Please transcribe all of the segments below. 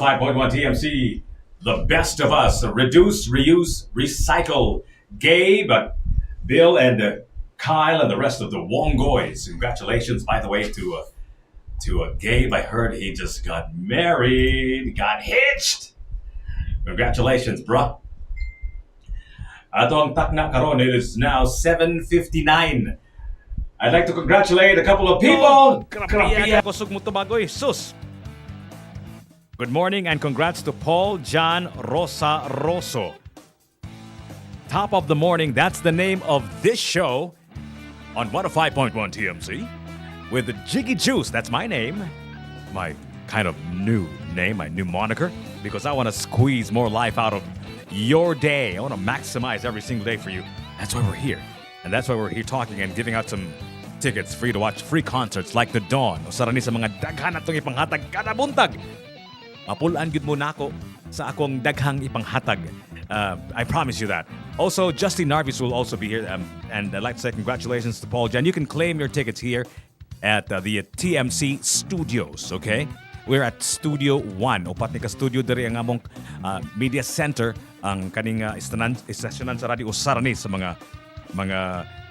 5.1 TMC, the best of us. Reduce, reuse, recycle. Gabe, Bill, and Kyle, and the rest of the Wongoys. Congratulations, by the way, to Gabe. I heard he just got married, got hitched. Congratulations, bruh. Atong takna karon, it is now 7:59. I'd like to congratulate a couple of people. Sus. Good morning and congrats to Paul John Rosa Rosso. Top of the morning, that's the name of this show on 105.1 TMC with the Jiggy Juice. That's my name. My kind of new name, my new moniker, because I want to squeeze more life out of your day. I want to maximize every single day for you. That's why we're here. And that's why we're here talking and giving out some tickets free to watch free concerts like The Dawn. O sarani sa mga daghan atong ipanghatag kada buntag. Mapulaan gud mo nako sa akong daghang ipanghatag. I promise you that. Also, Justine Narvios will also be here. And I'd like to say congratulations to Paul Jan. You can claim your tickets here at the TMC Studios, okay? We're at Studio 1. Upat ni ka studio diri ang among media center ang kaning istasyonan sa radio usarani sa mga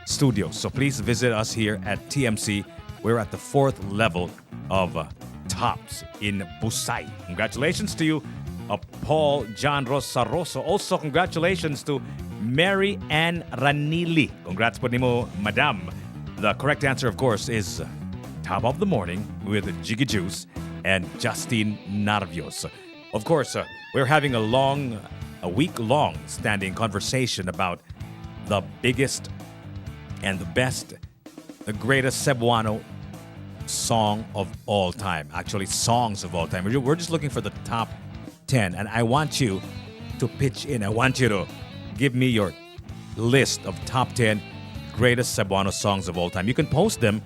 studios. So please visit us here at TMC. We're at the 4th level of Tops in Busay. Congratulations to you, Paul John Rosaroso. Also, congratulations to Mary Ann Ranili. Congrats po nimo, Madam. The correct answer, of course, is Top of the Morning with Jiggy Juice and Justine Narvios. Of course, we're having a week-long standing conversation about the biggest and the best, the greatest Cebuano song of all time. Actually, songs of all time. We're just looking for the top 10, and I want you to pitch in. I want you to give me your list of top 10 greatest Cebuano songs of all time. You can post them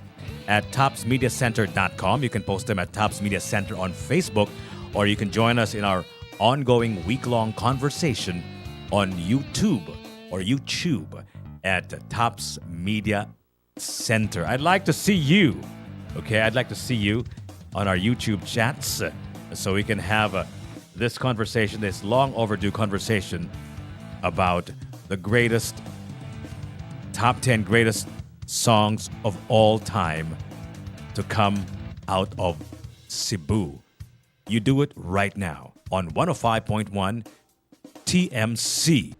at topsmediacenter.com. You can post them at Tops Media Center on Facebook, or you can join us in our ongoing week-long conversation on YouTube at Tops Media Center. I'd like to see you. Okay, I'd like to see you on our YouTube chats so we can have this conversation, this long overdue conversation about the greatest, top 10 greatest songs of all time to come out of Cebu. You do it right now on 105.1 TMC.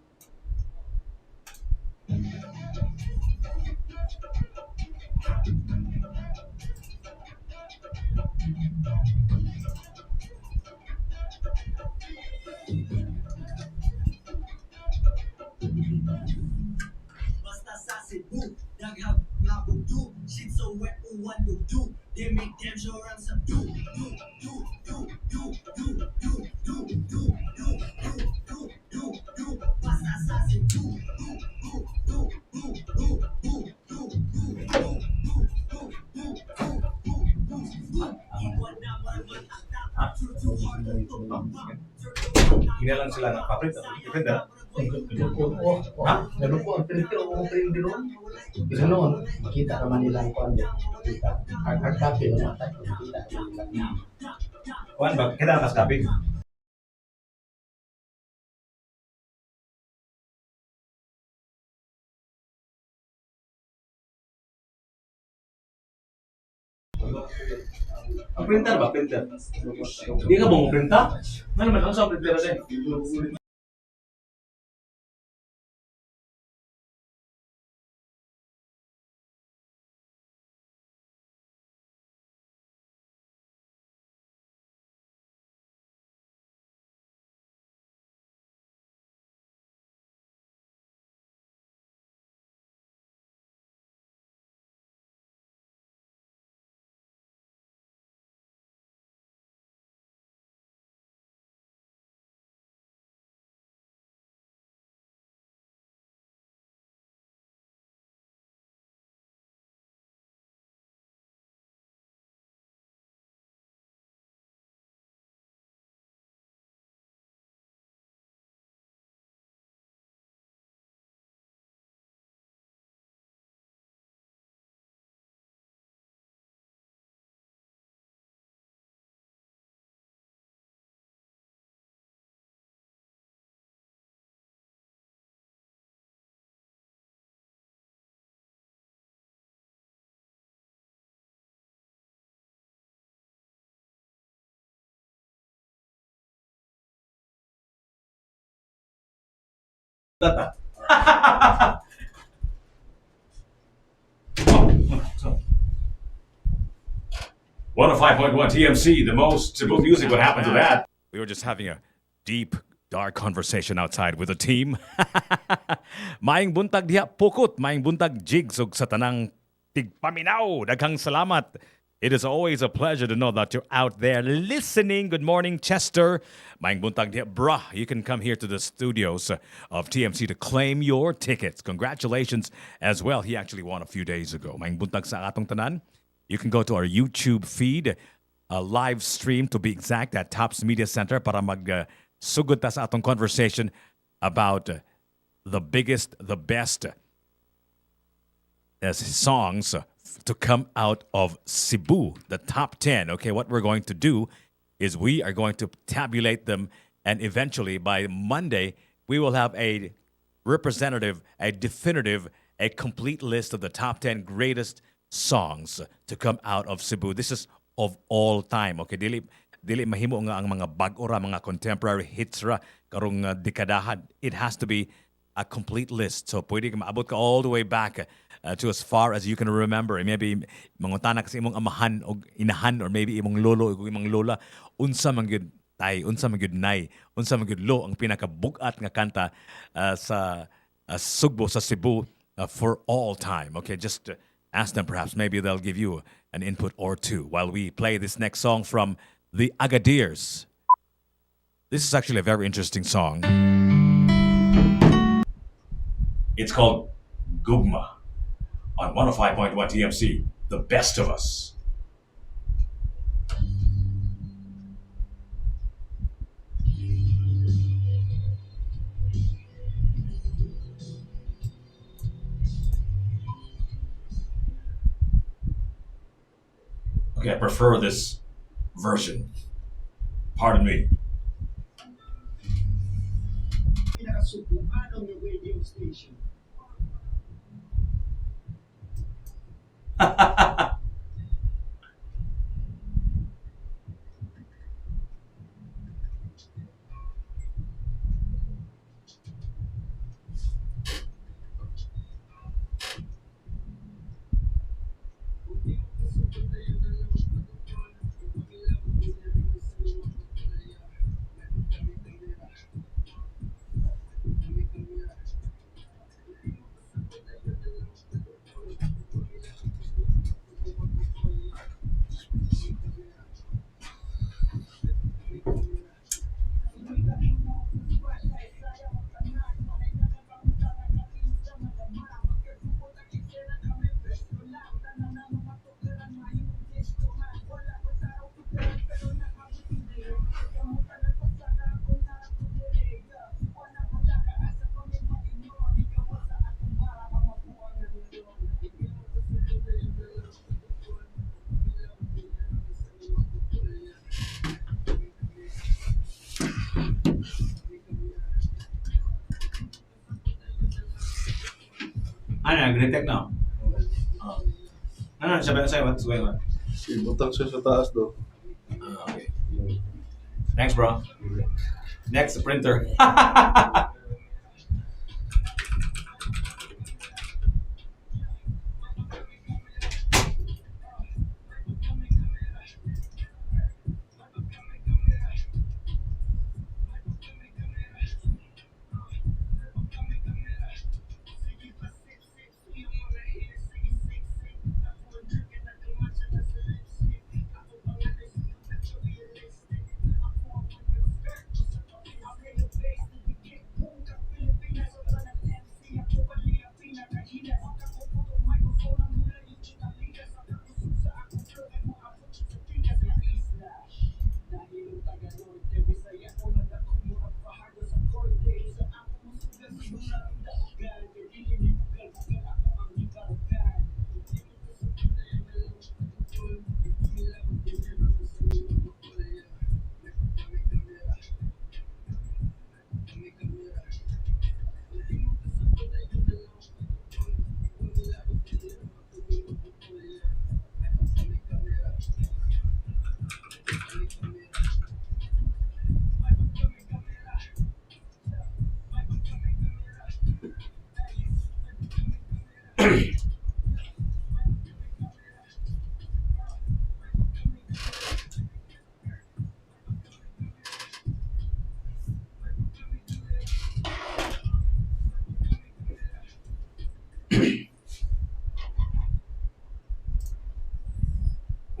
Basta sa Cebu, daghang nga bugdo, shit so wet uwan dugdo, they make damn sure I'm subdue. Basta sa Cebu, iwan na man ang tap, true to heart ng tupampa. Kinalan sila ng paprika. Depende. Ha? Ganun po, ang pinito ang pinito ron. Isa noon, makita naman nila ang kwan. Makita. Hard copy naman tayo. Makita nila. Kuan ba? Kita kas kapit. Ang printer ba? Printer. Di ka bang printer? Ano naman ang sa printer din? So, 105.1 TMC, the most Cebu music. What happened to that? We were just having a deep, dark conversation outside with the team. Maing buntag diha pukot, maing buntag jigs ug sa tanang tigpaminaw. Daghang salamat. It is always a pleasure to know that you're out there listening. Good morning, Chester. Maing buntag diha, bruh. You can come here to the studios of TMC to claim your tickets. Congratulations as well. He actually won a few days ago. Maing buntag sa atong tanan. You can go to our YouTube feed, a live stream to be exact, at Tops Media Center para sugod ta sa atong conversation about the biggest, the best songs to come out of Cebu, the top 10. Okay, what we're going to do is we are going to tabulate them, and eventually by Monday, we will have a representative, a definitive, a complete list of the top 10 greatest songs to come out of Cebu. This is of all time. Okay, dili mahimo nga ang mga bag-o ra, mga contemporary hits ra karong dekadahan. It has to be a complete list. So pwede ka maabot ka all the way back to as far as you can remember. Maybe mangutana kasi imong amahan o inahan, or maybe imong lolo o imong lola, unsa man gyud tay, unsa man gyud nay, unsa man gyud lo ang pinakabugat nga kanta sa Sugbo, sa Cebu, for all time. Okay, just ask them, perhaps maybe they'll give you an input or two while we play this next song from the Agadirs. This is actually a very interesting song. It's called Gugma on 105.1 TMC, the best of us. Okay, I prefer this version. Pardon me. Pinakasubukan ng radio station. Ano, Gretek na. Ano, sabi na sa'yo, what's going on? Butang siya sa taas do. Okay. Thanks, bro. Next, the printer.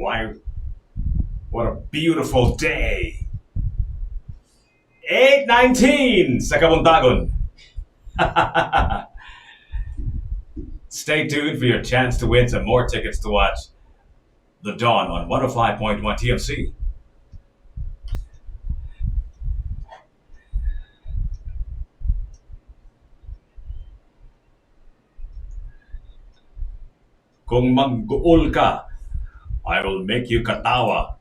Why, what a beautiful day. 8:19 sa Kabuntagon. Stay tuned for your chance to win some more tickets to watch The Dawn on 105.1 TMC. Kung mag-guol ka, I will make you katawa.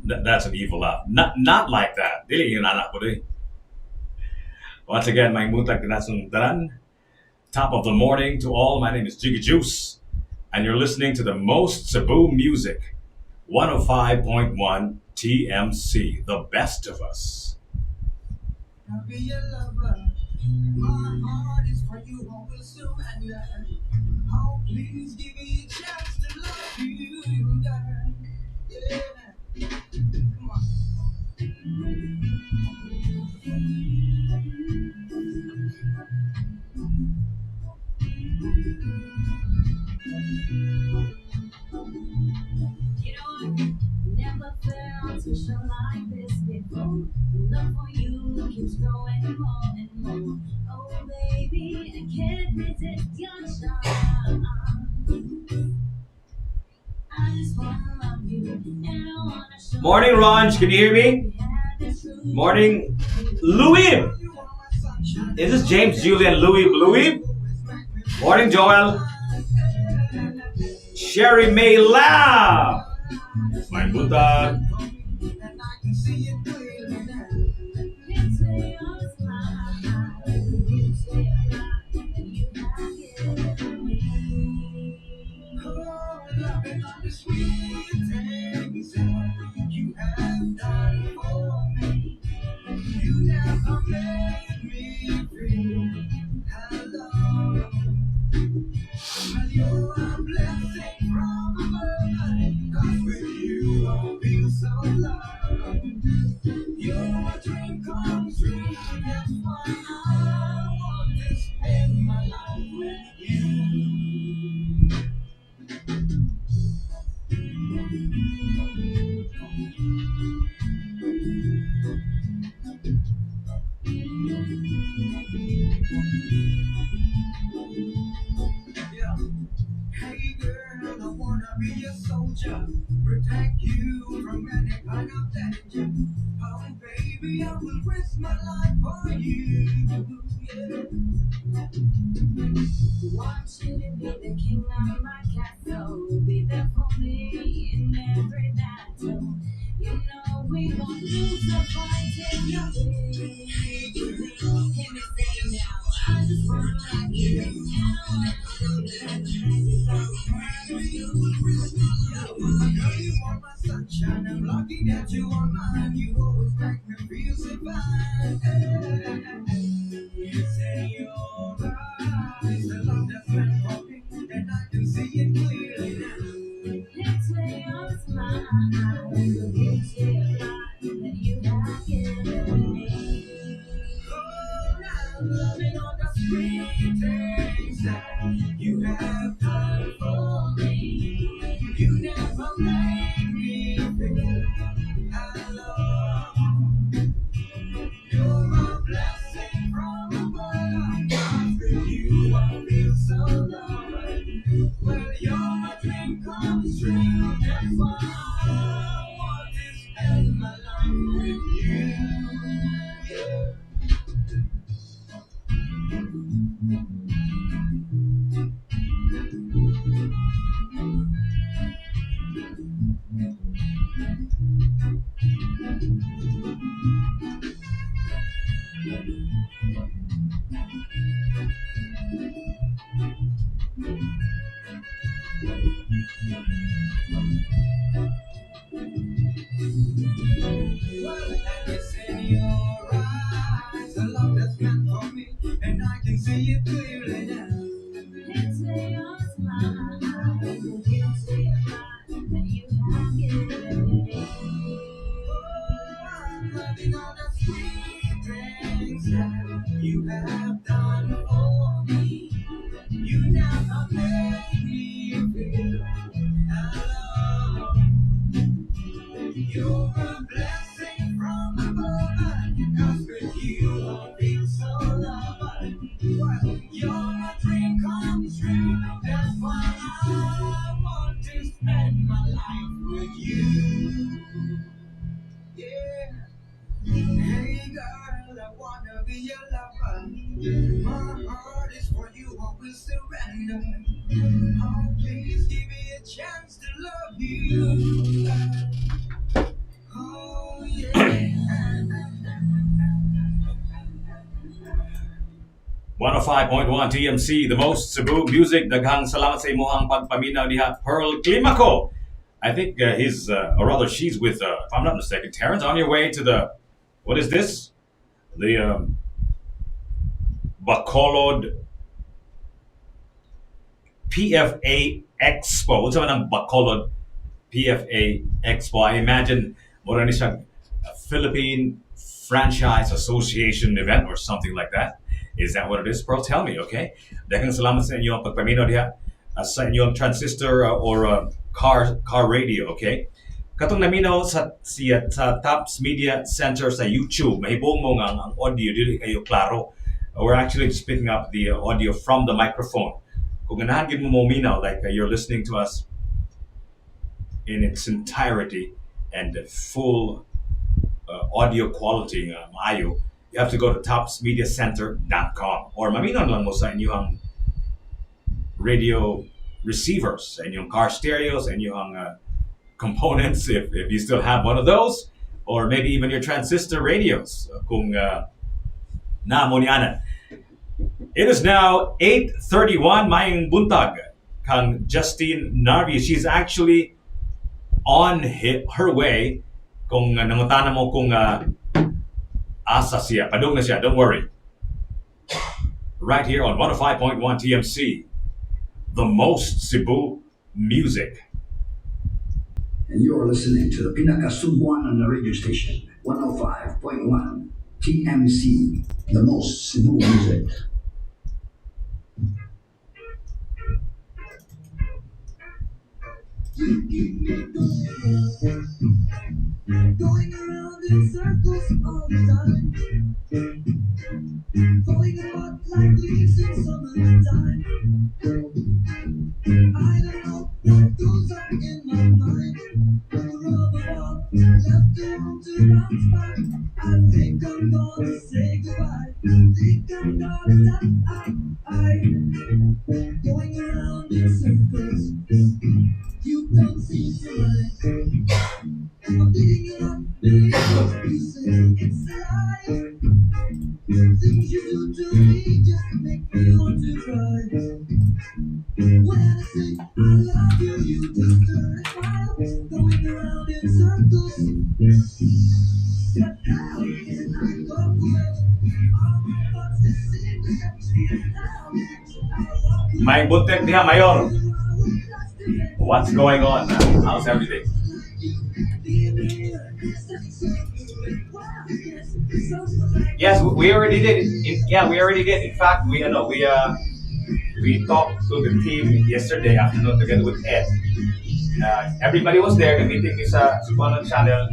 That's an evil laugh. Not like that. Dili yun anak ko di. Once again, may mutag kinasong tanan. Top of the morning to all. My name is Jiggy Juice, and you're listening to the most Cebu music. 105.1 TMC, the best of us. I'll be your lover. My heart is for you, I will soon and learn. Oh, please give me a chance to love you, girl. Yeah. Come on. You know I never felt special like this before. The love for you keeps growing more and more. Oh baby, I can't resist your charm. I just wanna love you and I wanna show Morning, Ronj. Can you hear me? Morning, Louis. Is this James Julian Louis? Morning, Joel. Sherry May Lau. My buta. Hey girl, I wanna be a soldier, protect you from any kind of danger. Oh baby, I will risk my life for you. Yeah. Want you to be the king of my castle, be there for me in every battle. You know we gon' lose the fight in your way. Hear me say now, I just wanna like you, and I wanna show you that girl, you are my sunshine. I'm lucky that you are mine. You always make me feel so fine. You say you're eyes, the love that's meant for me, and I can see it clearly now. Let's lay your smile, the beauty of life that you have given me. Oh, I'm loving all the sweet things that you have done for me. You never made me feel alone. You're a blessing from above. With you, I feel so loved. Well, you're my dream come true. That's why I want to spend my life with you. Yeah. Well, and it's in your eyes, the love that's meant for me, and I can see it clearly now. It's in your smile, the beauty of life that you have given me. Oh, I'm loving all the sweet things that you have done for You're a blessing from above, 'cause with you I feel so loved. You're my dream come true, that's why I want to spend my life with you. Yeah. Hey girl, I wanna be your lover. My heart is for you, I will surrender. Oh, please give me a chance to love you. Oh, yeah. 105.1 TMC, the most Cebu music. Daghang salamat sa imuhang pagpaminaw diha. Pearl Climaco. I think he's, or rather she's with, if I'm not mistaken, Terrence, on your way to the, what is this? The Bacolod PFA Expo. What's naman ang Bacolod PFA Expo? I imagine more ni siya Philippine Franchise Association event or something like that. Is that what it is, Pearl? Tell me, okay? Daghang salamat sa inyo ang pagpaminaw diha sa inyong transistor or car radio, okay? Katong naminaw sa Tops Media Center sa YouTube, mahibong mo nga ang audio dili kayo klaro. We're actually just picking up the audio from the microphone. Kung ganahan gid mo minaw, like you're listening to us in its entirety and full audio quality maayo, you have to go to topsmediacenter.com or maminaw lang mo sa inyong radio receivers, sa inyong car stereos, sa inyong components if you still have one of those, or maybe even your transistor radios kung naamo niana. It is now 8:31 mayong buntag kang Justine Narvios. She's actually on her way. Kung nangutana mo kung asa siya, padung na siya, don't worry. Right here on 105.1 TMC, the most Cebu music. And you're listening to the Pinakasubuan on the radio station, 105.1 TMC, the most Cebu music. Going around in circles all the time, falling apart like leaves in summertime. I don't know what goes on in my mind. The rubber ball left the room to bounce back. I think I'm gonna say goodbye. Think I'm gonna die. Going around in circles. You don't seem to mind. I'm beating you up, beating you up. You say it's a lie. Things you do to me just make me want to cry. When I say I love you, you just turn and smile. Going around in circles. But how can I go away? All my thoughts just seem to set me down. May buntek diha, Mayor. What's going on? How's everything? Yes, we already did. We already did. In fact, we talked to the team yesterday afternoon together with Ed. Everybody was there. The meeting is sa channel.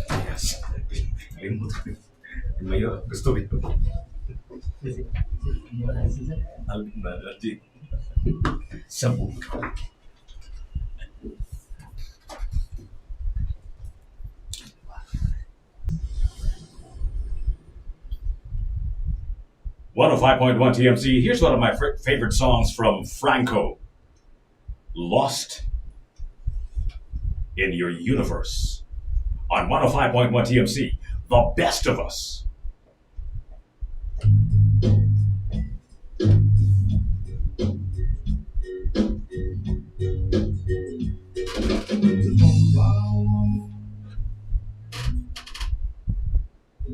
Yes. Mayo, gusto ito. Alvin ba? Cebu. One oh 5.1 TMC. Here's one of my favorite songs from Franco. Lost in Your Universe. On 105.1 TMC. The Best of Us.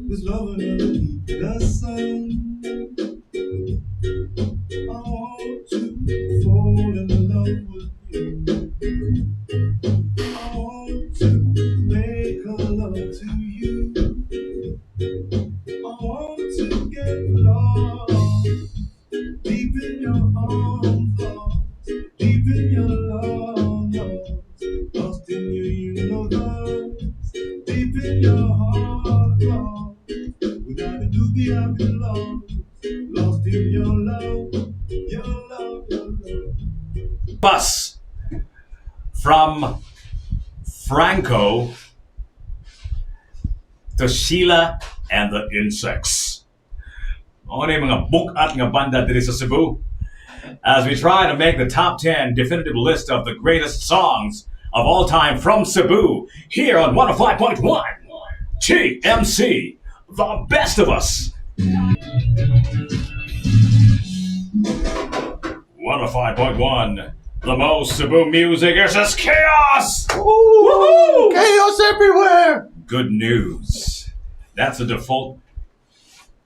This love underneath the sun. I want to fall in love with you. I want to make love to you. I want to get lost deep in your arms, lost deep in your love, lost in your universe, deep in your heart, lost. Without a doobie, I've been lost in your love, your love, your love. Bus from Franco to Sheila and the Insects. Ano yung mga bukat nga banda diri sa Cebu? As we try to make the top 10 definitive list of the greatest songs of all time from Cebu, here on 105.1 TMC, The Best of Us. 105.1, the most Cebu music is just chaos! Woohoo! Chaos everywhere! Good news. That's the default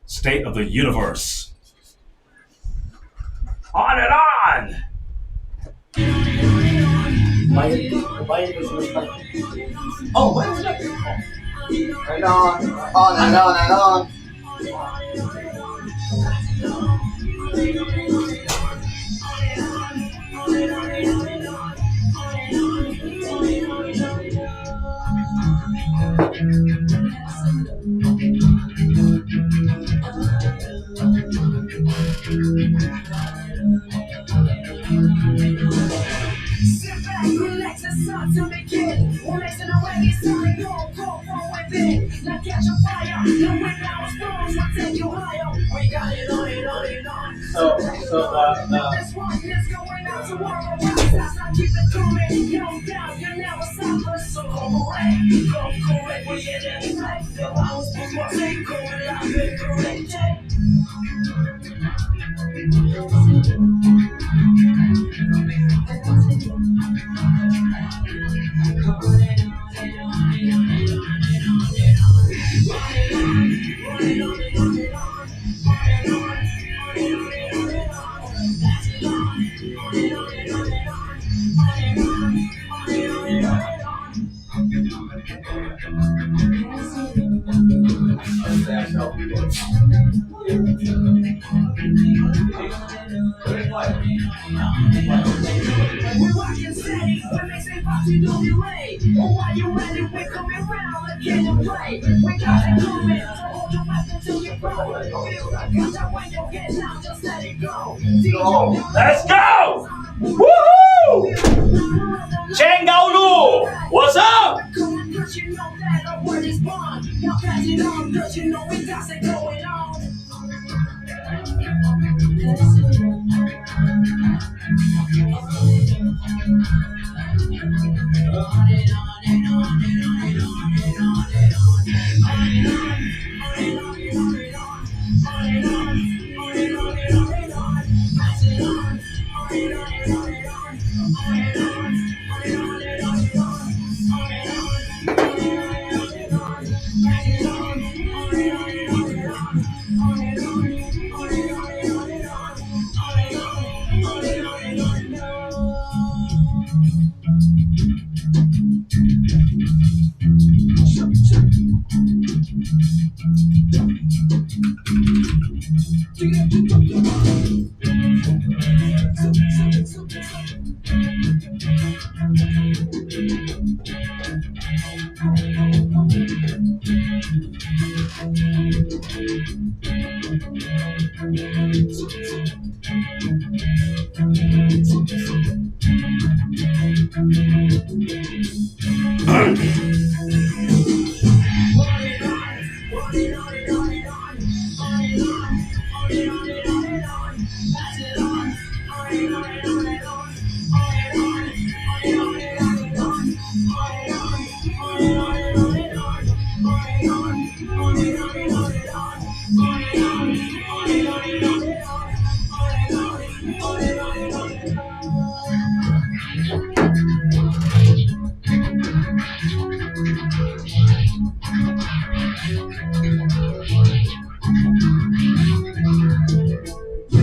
state of the universe. On and on! Bayad ko sa start. Oh, what is that? And on and on and on. Sit back, relax, and start to begin. Relaxing away, it's time to go from within. Now catch a fire, the wind our storms will take you higher. We got it on and on and on. This one is going out to all of us. I keep it coming, no doubt, you never stop us. So go correct, we in it. The house before they go alive and correct. We're rockin' steady, when they say pop, you don't be late. Oh, while you ready, we're coming round again and play. We got it coming, so hold your weapon till you blow. Feel the gotcha when you get down, just let it go. Let's go! Woohoo! Cheng Gao Lu! What's up? Come on, 'cause you know that our word is bond. Y'all pass it on, 'cause you know we got it going on.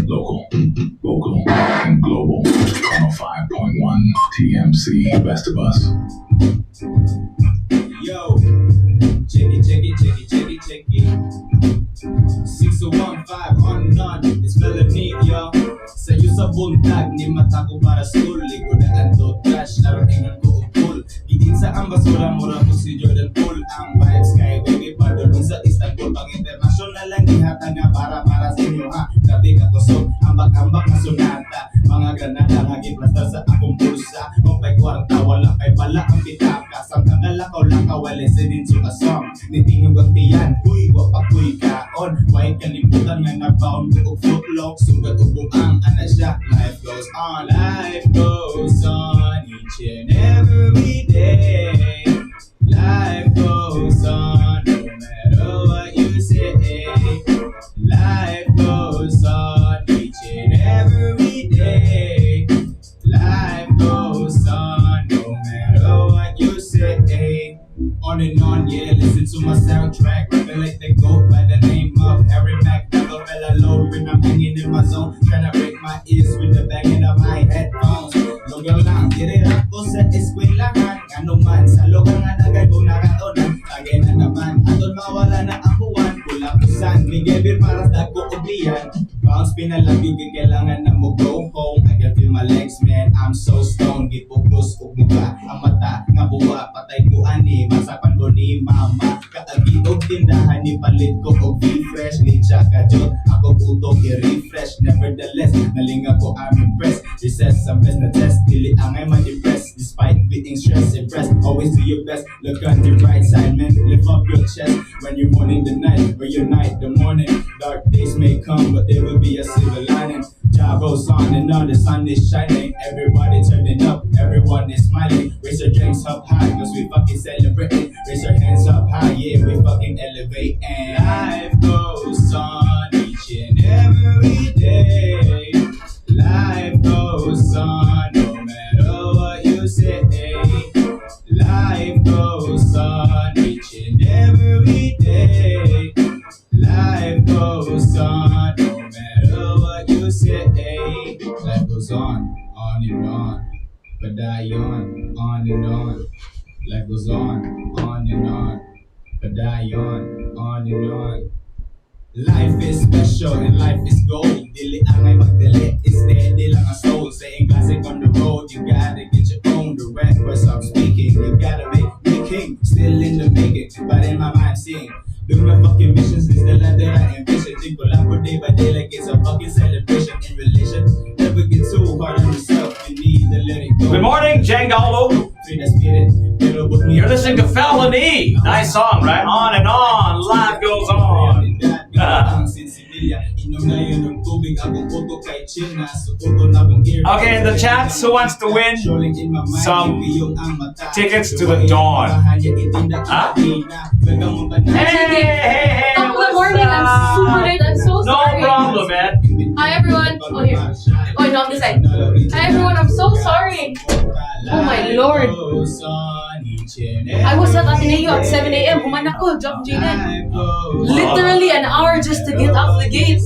Local, vocal, and global. 105.1 TMC, best of us. Yo, check it. 6015 on none, it's felony, yo. Sa'yo sa buntag, ni mata ko para school. Ligodaan to trash, laro ingon ko upol. Gidin sa ang basura, mura ko si Jordan Poole. Ang vibes kay Wege, padulong sa Istanbul. Pag international lang, ihata nga para sa inyo ha. Gabi ka kusog, ambak-ambak na sunata. Mga granada, nga giplastar sa akong bulsa. Kung pa'y kwarta, wala kay bala ang pitaka. Samtang lakaw-lakaw, wala sinin sa kasong. Nitingog ang tiyan, huy, wapakuy kaon. Why kalimutan nga nabaon ko og footlong. Sugat og buang, ana siya. Life goes on each and every day. Life goes on, no matter what you say. Life goes on each and every day. Life goes on, no matter what you say. On and on, yeah, listen to my soundtrack. Rapping like the GOAT by the name of Harry Mack. Never fell alone when I'm hanging in my zone. Tryna break my ears with the banging of my headphones. Lugar lang, dirira ko sa eskwelahan. Ano man, sa lugar nga nagay ko nakatonan. Tagay na naman, aton mawala na ang buwan. Kulapusan, bigay beer para sa dagko ubliyan. Bounce pinalagyo, kailangan na mo go home. I can feel my legs, man, I'm so stoned. Gipugos ug buka, ang mata nga buwa. Patay ko ani, masapan ko ni mama. Kaagi og tindahan ni palit ko og refresh. Licha ka jod, ako utong i-refresh. Nevertheless, nalinga ko I'm impressed. This says some best na test, dili angay ma-depressed. Despite being stressed, impressed, always do your best. Look on the bright side, man, lift up your chest. When you're mourning the night, or your night the morning. Dark days may come, but there will be a silver lining. Jah goes on and on, the sun is shining. Everybody turning up, everyone is smiling. Raise your drinks up high, cause we fucking celebrating. Raise your hands up high, yeah, we fucking elevating. Life goes on each and every day. Life goes on, no matter what you say. Life goes on each and every day. Life goes on, no matter what you say. Life goes on and on. Padayon, on and on. Life goes on and on. Padayon, on and on. Life is special and life is gold. Dili ang ay magdali, steady lang ang soul. Saying classic on the road, you gotta get your own. The rappers I'm speaking, you gotta make me king. Still in the making, but in my mind seeing. Do my fucking missions, is the life that I envision. Think up for day by day like it's a fucking celebration in relation. Never get too hard on yourself, you need to let it go. Good morning, Jangalo. Free the spirit, fill with me. You're listening to Felony. Nice song, right? On and on. Life goes on. Okay, in the chats, who wants to win some tickets to the Dawn? Huh? Hey, Good morning. I'm super late. I'm so no sorry. problem, man. Hi everyone. Oh here. Oh no, on this side. Hi everyone. I'm so sorry. Oh my lord. I was at Ateneo at 7 a.m. Human ako, Job Jaden. Literally an hour just to get off the gate.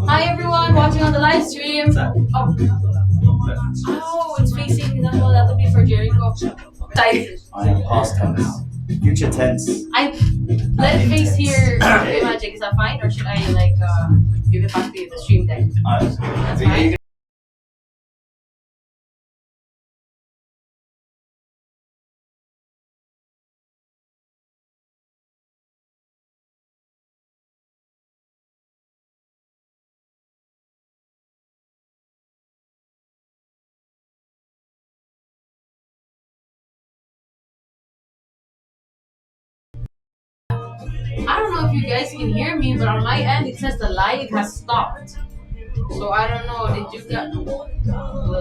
Hi everyone watching on the live stream. Oh, it's facing that. Well, that'll be for Jericho. Type. I am past tense. Future tense. I let it face here. Magic. Is that fine, or should I give it back to you the stream deck? That's fine. I don't know if you guys can hear me, but on my end it says the live has stopped. So I don't know. Did you get the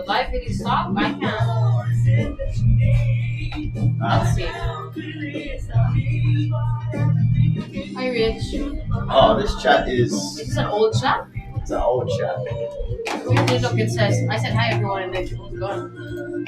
live? Did it stop? I can't. Let's see. Hi, Rich. Oh, this chat This is is an old chat. it's an old chat. Weirdly, look, it says I said hi everyone and then it was gone.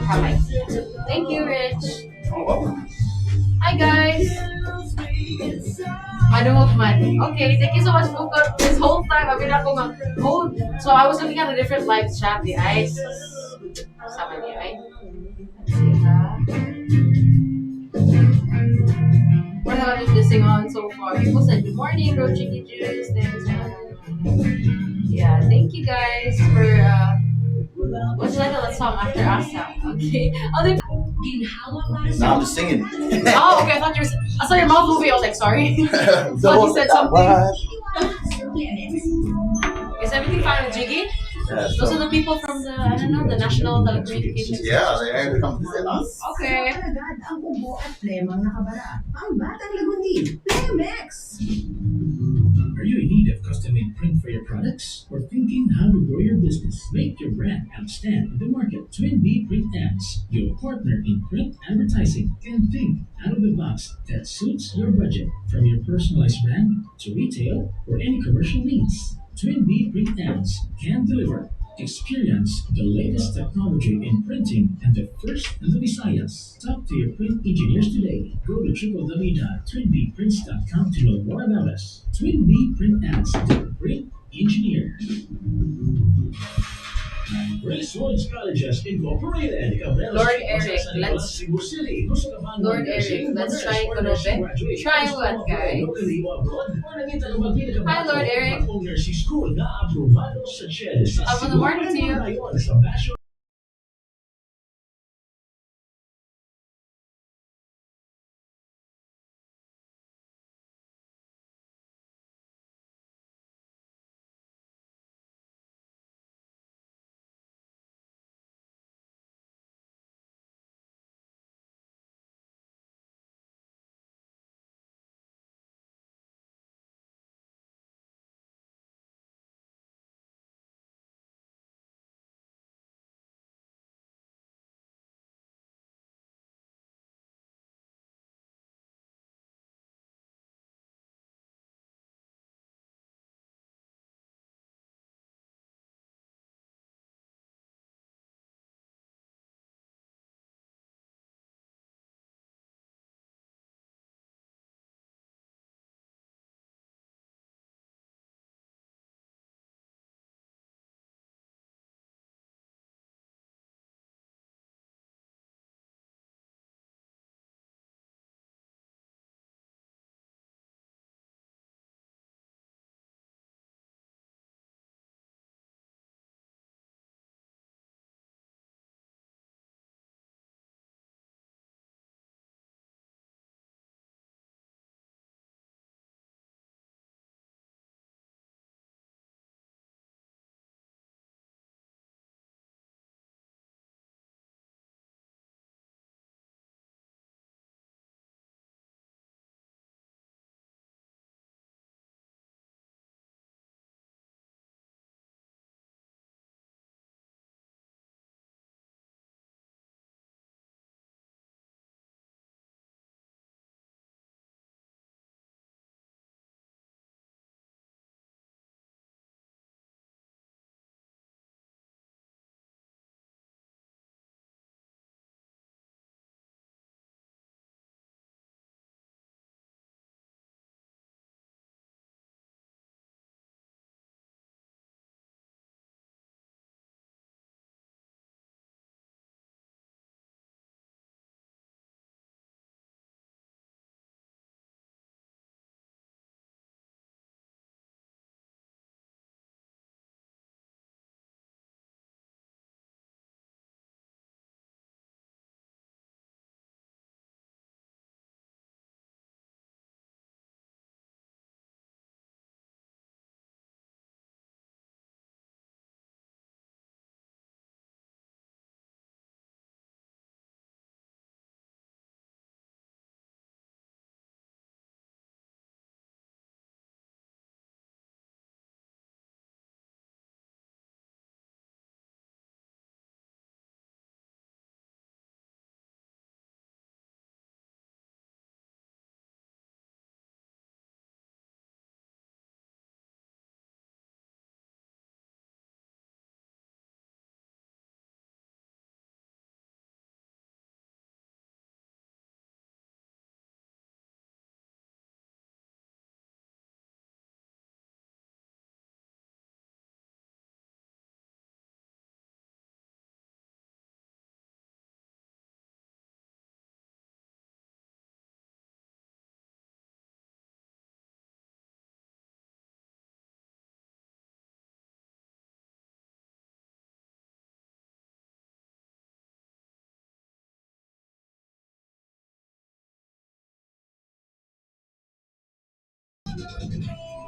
Kamay. Thank you, Rich. Oh, welcome. Hi, guys. Madungog man. Okay, thank you so much, Buka. This whole time, I've been ako so I was looking at a different live chat, the ice. Sama niya, right? What have I been missing on so far? People said good morning, bro, Jiggy Juice. Thanks. Yeah, thank you guys for what's that song after Asa? Okay. Now I'm just singing. Oh, okay. I saw your mouth moving. I was like, sorry. Thought you said something. Is everything fine with Jiggy? Those are the people from the, I don't know, the National Telecommunications. Yeah, they had to come visit us. Okay. Ang ubo at flemang nakabara. Ang batang lagundi, Flemex! Are you in need of custom-made print for your products? Or thinking how to grow your business? Make your brand outstand in the market. Twin B Print Ads, your partner in print advertising. And think out of the box that suits your budget. From your personalized brand to retail or any commercial needs. Twin B Print Ads can deliver. Experience the latest technology in printing and the first in the Visayas. Talk to your print engineers today. Go to www.twinbprints.com to know more about us. Twin B Print Ads, the print engineer. Gracewoods Colleges Incorporated. Lord Eric, let's try Konobe. Try what, guys? Hi, Lord Eric. Top of the morning to you.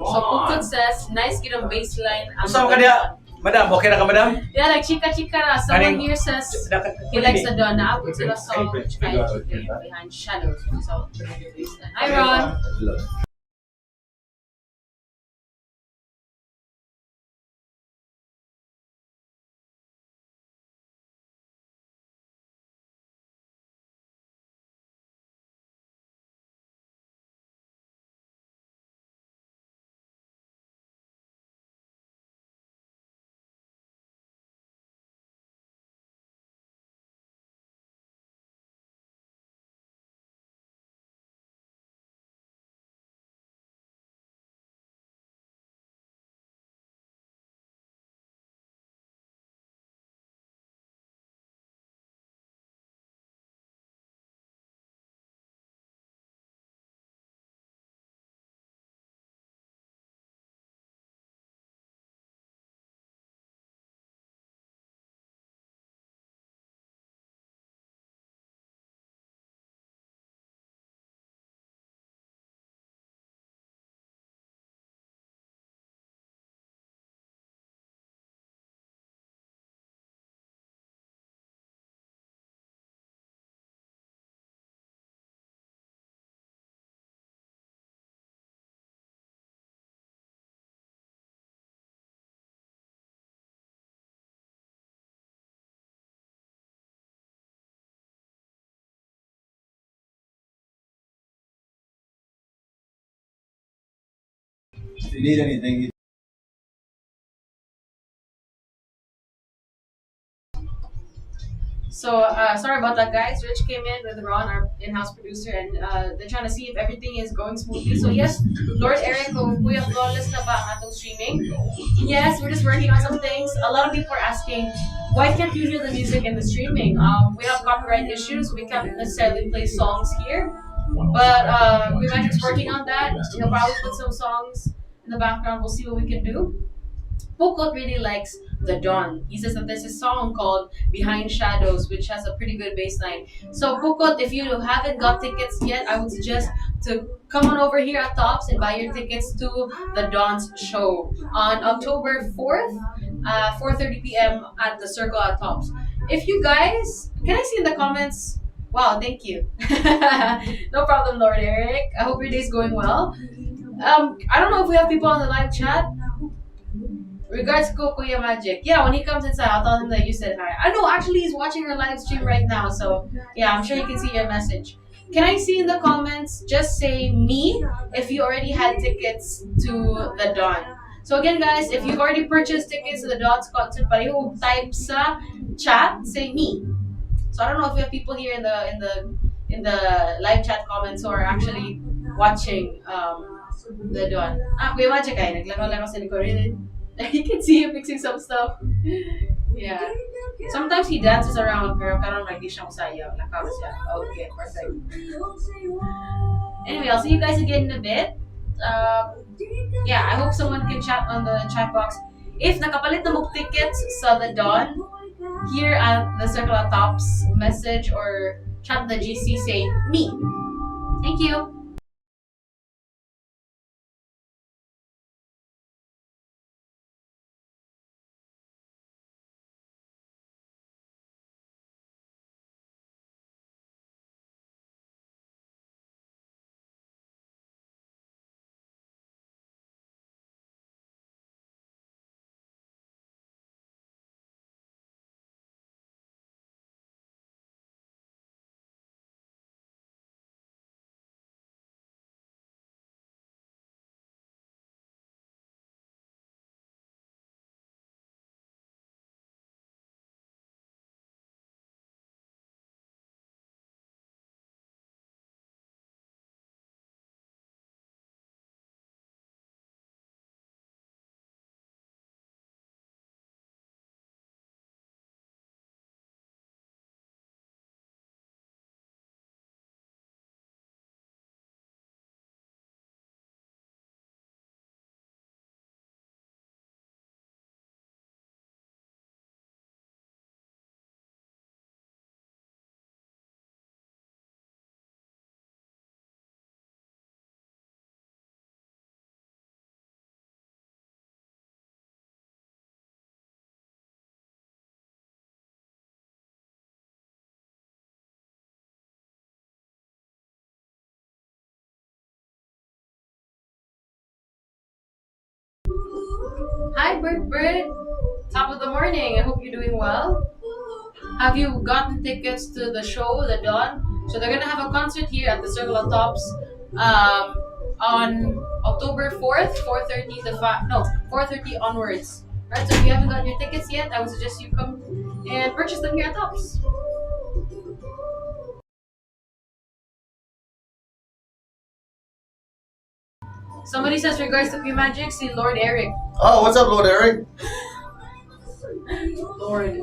So Pukut says, nice kitang baseline. Usama ka diya. Madam, okay na ka, madam? Yeah, like chika na. Someone Kaning- here says he likes the Don. Naabot sila song Behind Shadows, which is a pretty good baseline. Hi, Ron. If you need anything, So sorry about that, guys. Rich came in with Ron, our in-house producer, and they're trying to see if everything is going smoothly. So yes, Lord Eric, kuya flawless na ba ang atong streaming? Yes, we're just working on some things. A lot of people are asking, why can't you hear the music in the streaming? We have copyright issues. We can't necessarily play songs here, but Magic's working on that. He'll probably put some songs in the background. We'll see what we can do. Pokot really likes The Dawn. He says that there's a song called Behind Shadows, which has a pretty good bass line. So Pokot, if you haven't got tickets yet, I would suggest to come on over here at Tops and buy your tickets to The Dawn's show on October 4th, 4:30 p.m. at the Circle at Tops. If you guys, can I see in the comments? Wow, thank you. No problem, Lord Eric. I hope your day's going well. I don't know if we have people on the live chat. Regards to Kuya Magic. Yeah, when he comes inside, I'll tell him that you said hi. I know, actually, he's watching our live stream right now, so yeah, I'm sure he can see your message. Can I see in the comments, just say me if you already had tickets to the Dawn. So again, guys, if you've already purchased tickets to the Dawn's concert, pareho type sa chat, say me. So I don't know if we have people here in the live chat comments who are actually watching the Dawn. Kuya Magic ay naglaro-laro sa likod. You can see him mixing some stuff. Yeah. Sometimes he dances around, pero karon like di siya masayaw. Lakaw siya. Okay, perfect. Anyway, I'll see you guys again in a bit. Yeah, I hope someone can chat on the chat box. If nakapalit na mo tickets sa The Dawn, here at the Circle of Tops, message or chat the GC, say me. Thank you. Hi, Bird Bird. Top of the morning. I hope you're doing well. Have you gotten tickets to the show, the Dawn? So they're gonna have a concert here at the Circle of Tops on October 4th, 4:30 to 5. No, 4:30 onwards. Right. So if you haven't gotten your tickets yet, I would suggest you come and purchase them here at Tops. Somebody says regards to P Magic, see Lord Eric. Oh, what's up, Lord Eric? Lord.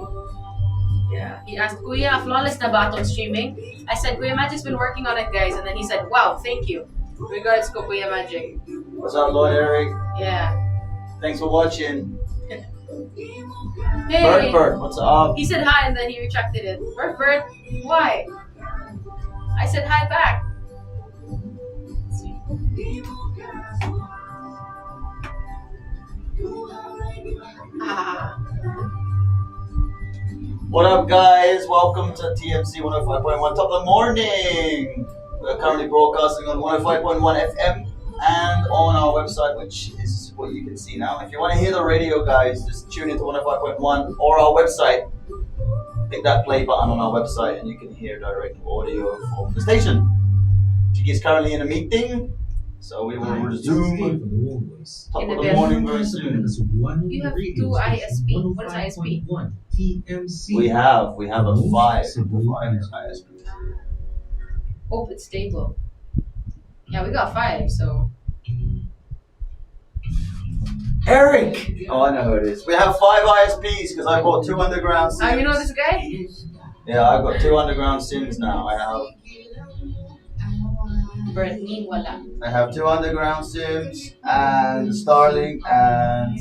Yeah. He asked, Kuya, flawless na ba itong streaming? I said, Kuya Magic's been working on it, guys. And then he said, wow, thank you. Regards ko, Kuya Magic. What's up, Lord Eric? Yeah. Thanks for watching. Hey. Bert, what's up? He said hi and then he retracted it. Bert, why? I said hi back. Ah. What up, guys? Welcome to TMC 105.1 Top of the Morning. We're currently broadcasting on 105.1 FM and on our website, which is what you can see now. If you want to hear the radio, guys, just tune into 105.1 or our website. Click that play button on our website and you can hear direct audio from the station. Jiggy is currently in a meeting, so we will resume Top of the Morning very soon. You have 2 ISP. What is ISP? We have a 5 ISP. Hope it's stable. Yeah, we got 5, so. Eric! Oh, I know who it is. We have 5 ISPs because I bought 2 underground sims. Oh, you know this guy? Yeah, I've got 2 underground sims now. Brittany, wala. I have 2 underground sims and Starlink and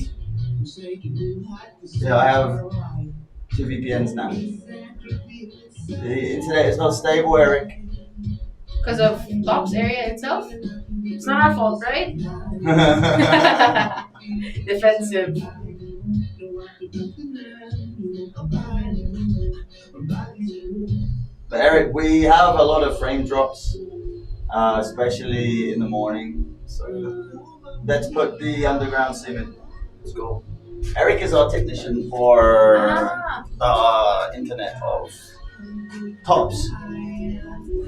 yeah, I have 2 VPNs now. The internet is not stable, Eric. Because of Tops area itself? It's not our fault, right? Defensive. But Eric, we have a lot of frame drops, especially in the morning. So let's put the underground sim in. Let's go. Eric is our technician for the internet of Tops.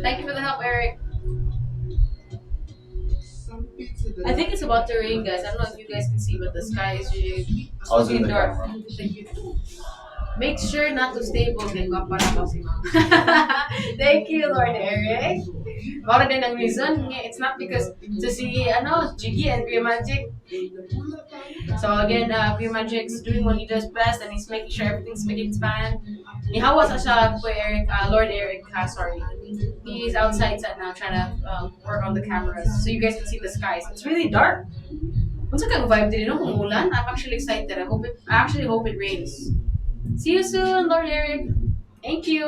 Thank you for the help, Eric. I think it's about to rain, guys. I don't know if you guys can see, but the sky is really looking dark. Thank you. Make sure not to stay bogey. Thank you, Lord Eric. Mara din ang reason. It's not because to see Jiggy and Kuya Magic. So again, Kuya Magic's doing what he does best, and he's making sure everything's making span. Nihawa sa siya, Kuya Eric, Lord Eric, sorry. He's outside now trying to work on the cameras so you guys can see the skies. It's really dark. What's a vibe din kung ulan? I'm actually excited. I actually hope it rains. See you soon, Lord Eric. Thank you.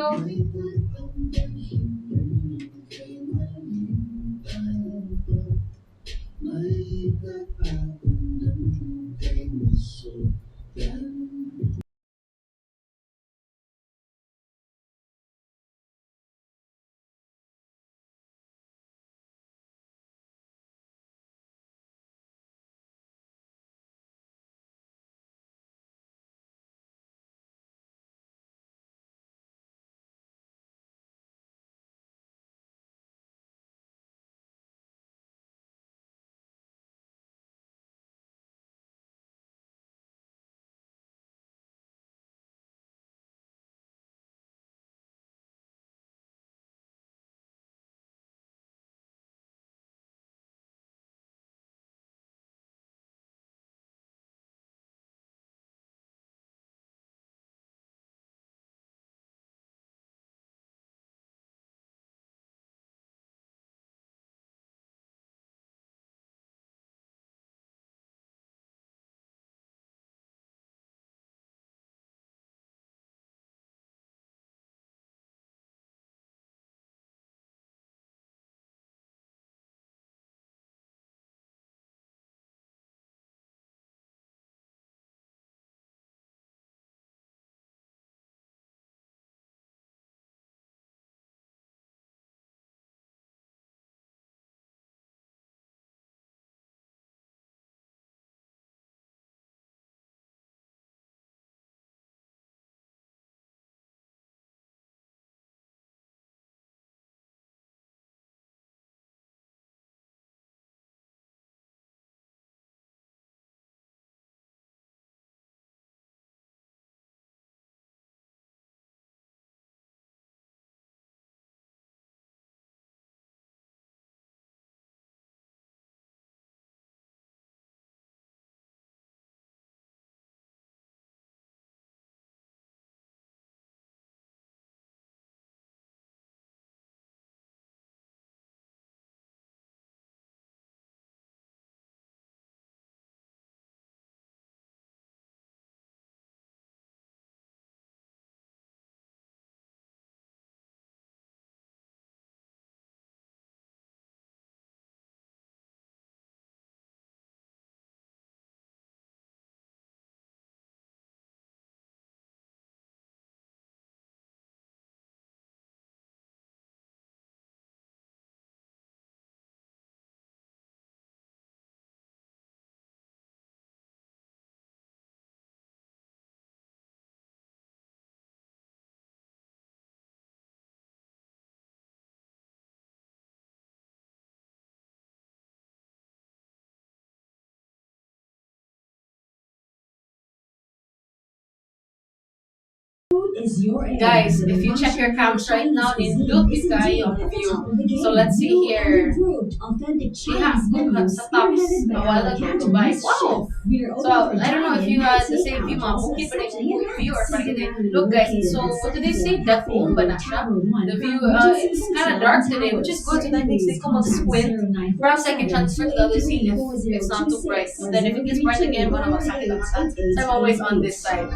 is your area Guys, for the if you check your cams right now, Chinese nindot cuisine yung is kayo indeed ang at the top of the view. game. So let's see New and here. improved authentic Yeah, Chinese menus sa tops spearheaded by a while our ago, Cantonese Dubai. chef. Wow! We're So open for I don't know if dine-in you and had the same takeout view, mga also bukid pa rin essentially yung view or parang ganyan. enhanced. Look guys, Located so at what do they say? Second That Floor, ba na siya? Tower 1 The view, from Regency it's kind of Central dark and today, which is Towers. good. So that makes me come squint. Perhaps I can transfer to the other scene if it's not too bright. Then if it gets bright again, wala magsakit ang mata. So I'm always on this side.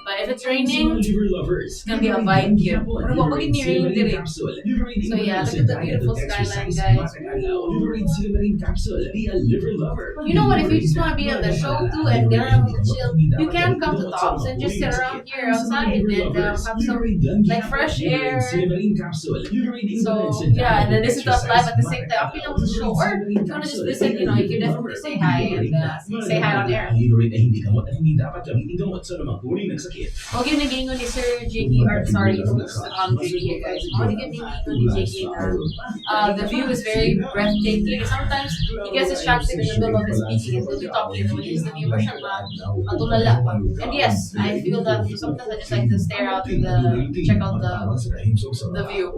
But if it's raining, it's gonna be a vibe here. Pero wag ni rain dire. So yeah, look at the beautiful skyline, guys. You know what? If you just want to be on the show too and get around and chill, you can come to Tops and just sit around here outside and have some like fresh air. So yeah, and then listen to us live at the same time. I'll be able to show. Or if you want to just listen, you know, you can definitely say hi and say hi on air. Huwag yung nagingon ni Sir Jiggy, or sorry, Jiggy, guys. Huwag yung nagingon ni Jiggy na the view is very breathtaking. Sometimes he gets distracted in the middle of his speaking and he'll be talking and when he's the viewer siya matulala pa. And yes, I feel that sometimes I just like to stare out and check out the view.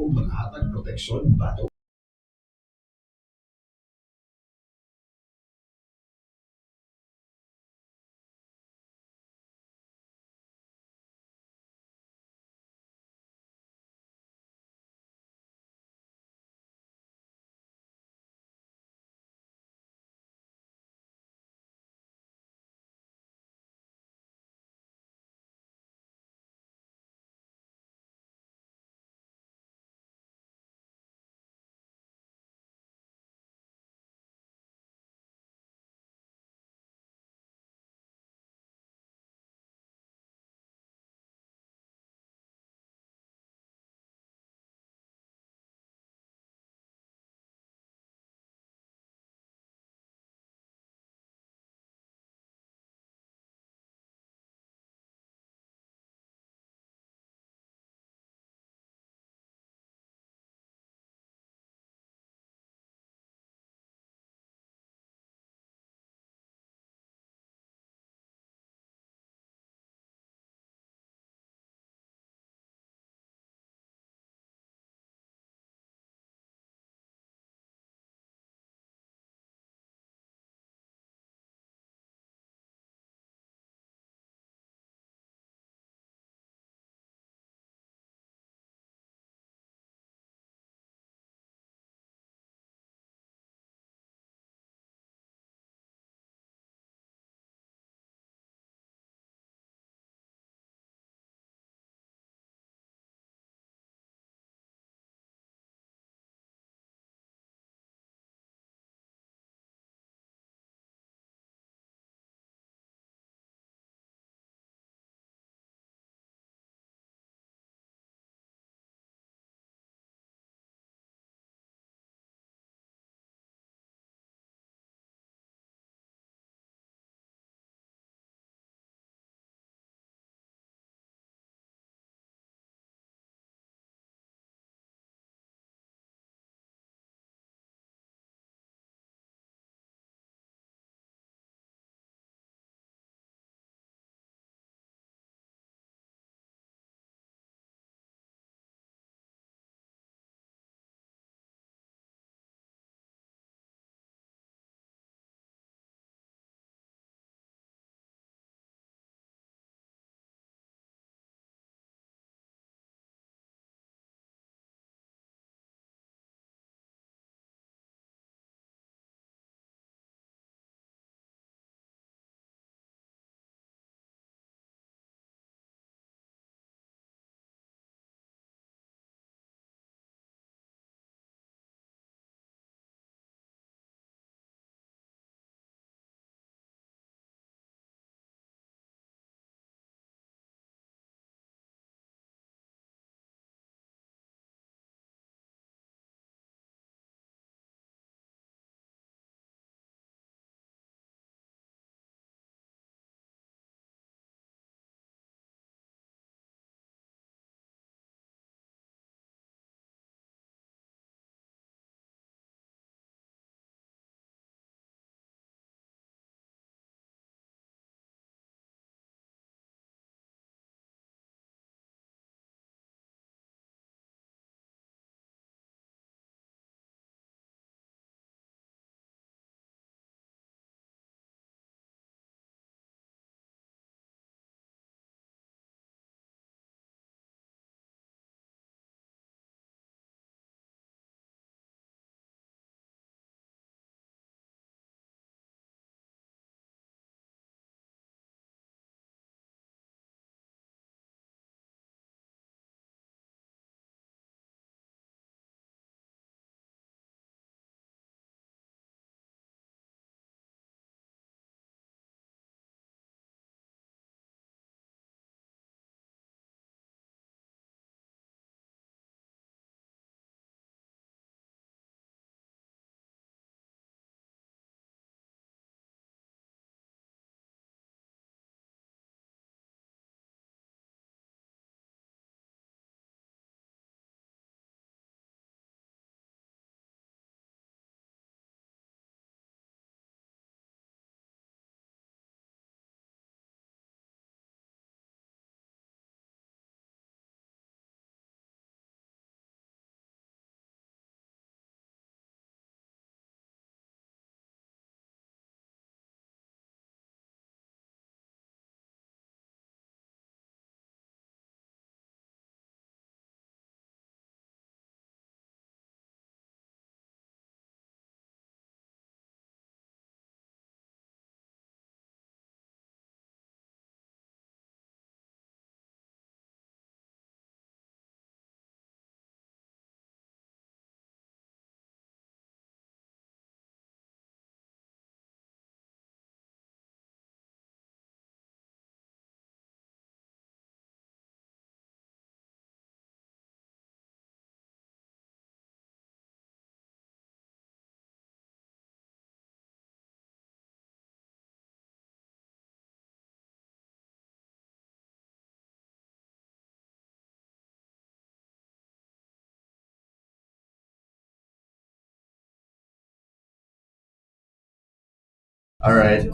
All right.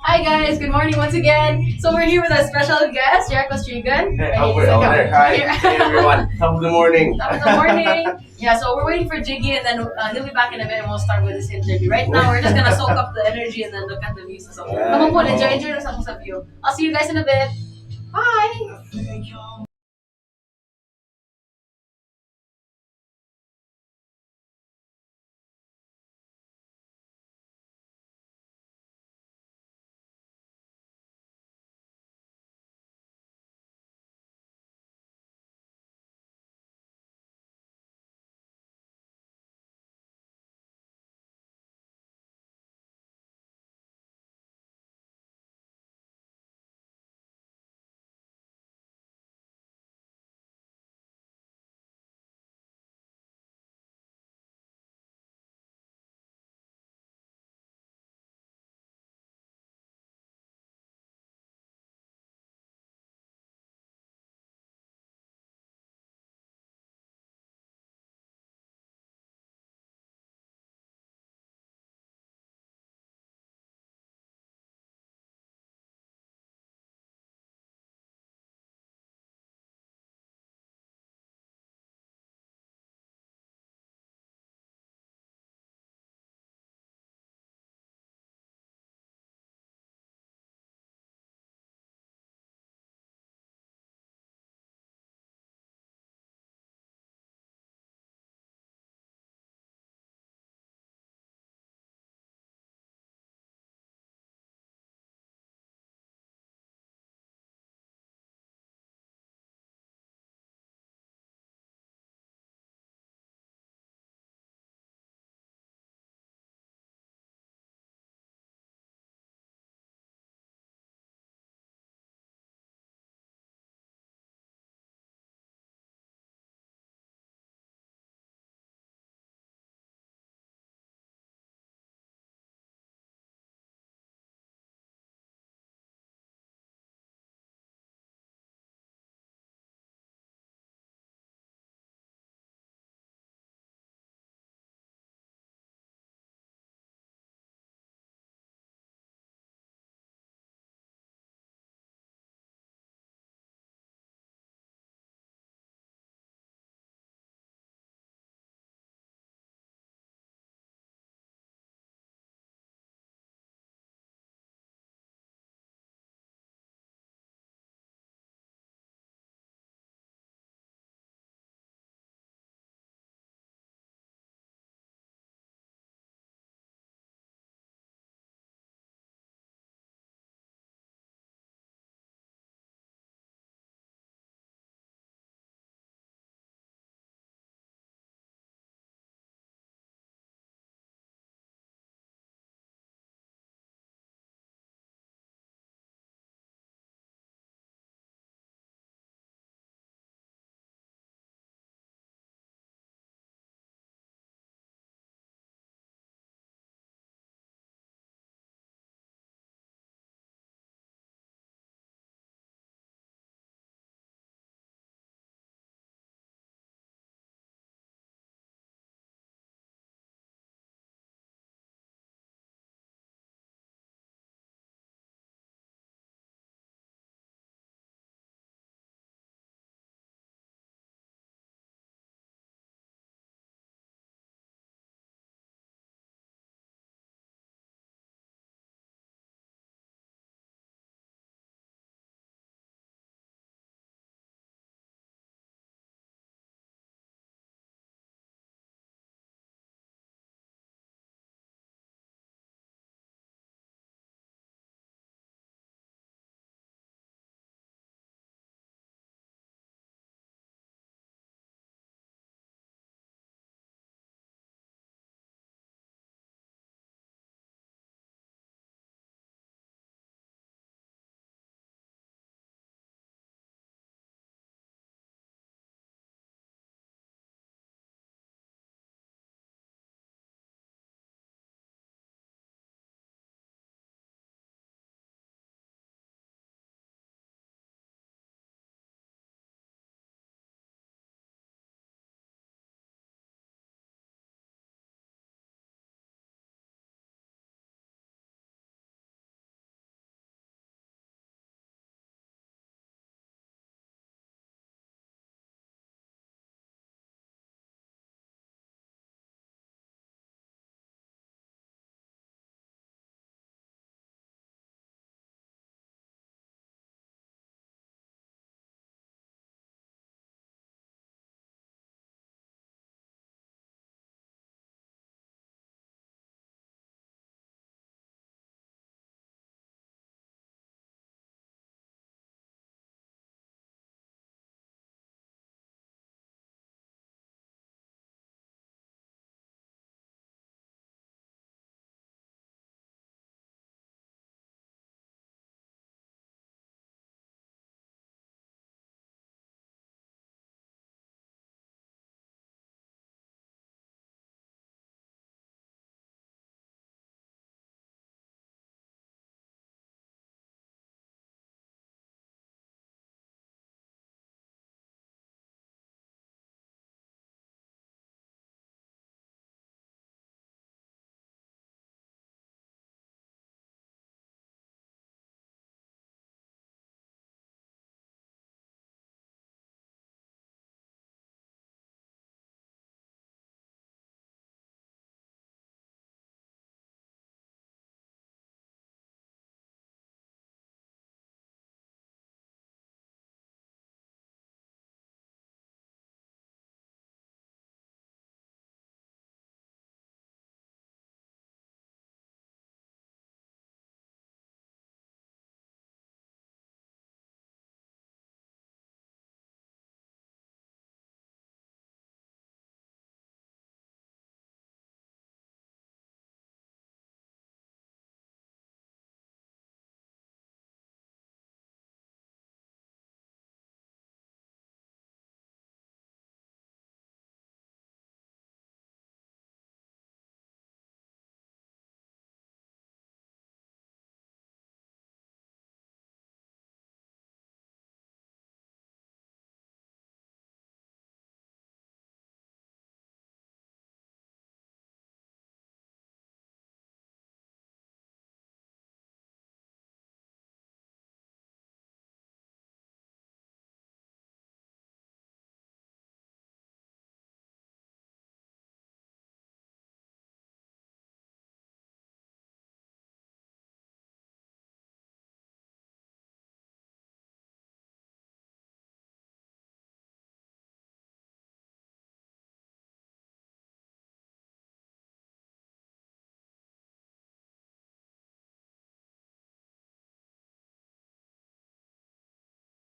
Hi guys, good morning once again. So we're here with a special guest, Jericho Strian. Hey, over there. Hi. Hey, everyone. Top of the morning. Top of the morning. Yeah, so we're waiting for Jiggy and then he'll be back in a bit and we'll start with this interview. Right now, we're just gonna soak up the energy and then look at the views. So come on, enjoy the view. I'll see you guys in a bit. Bye.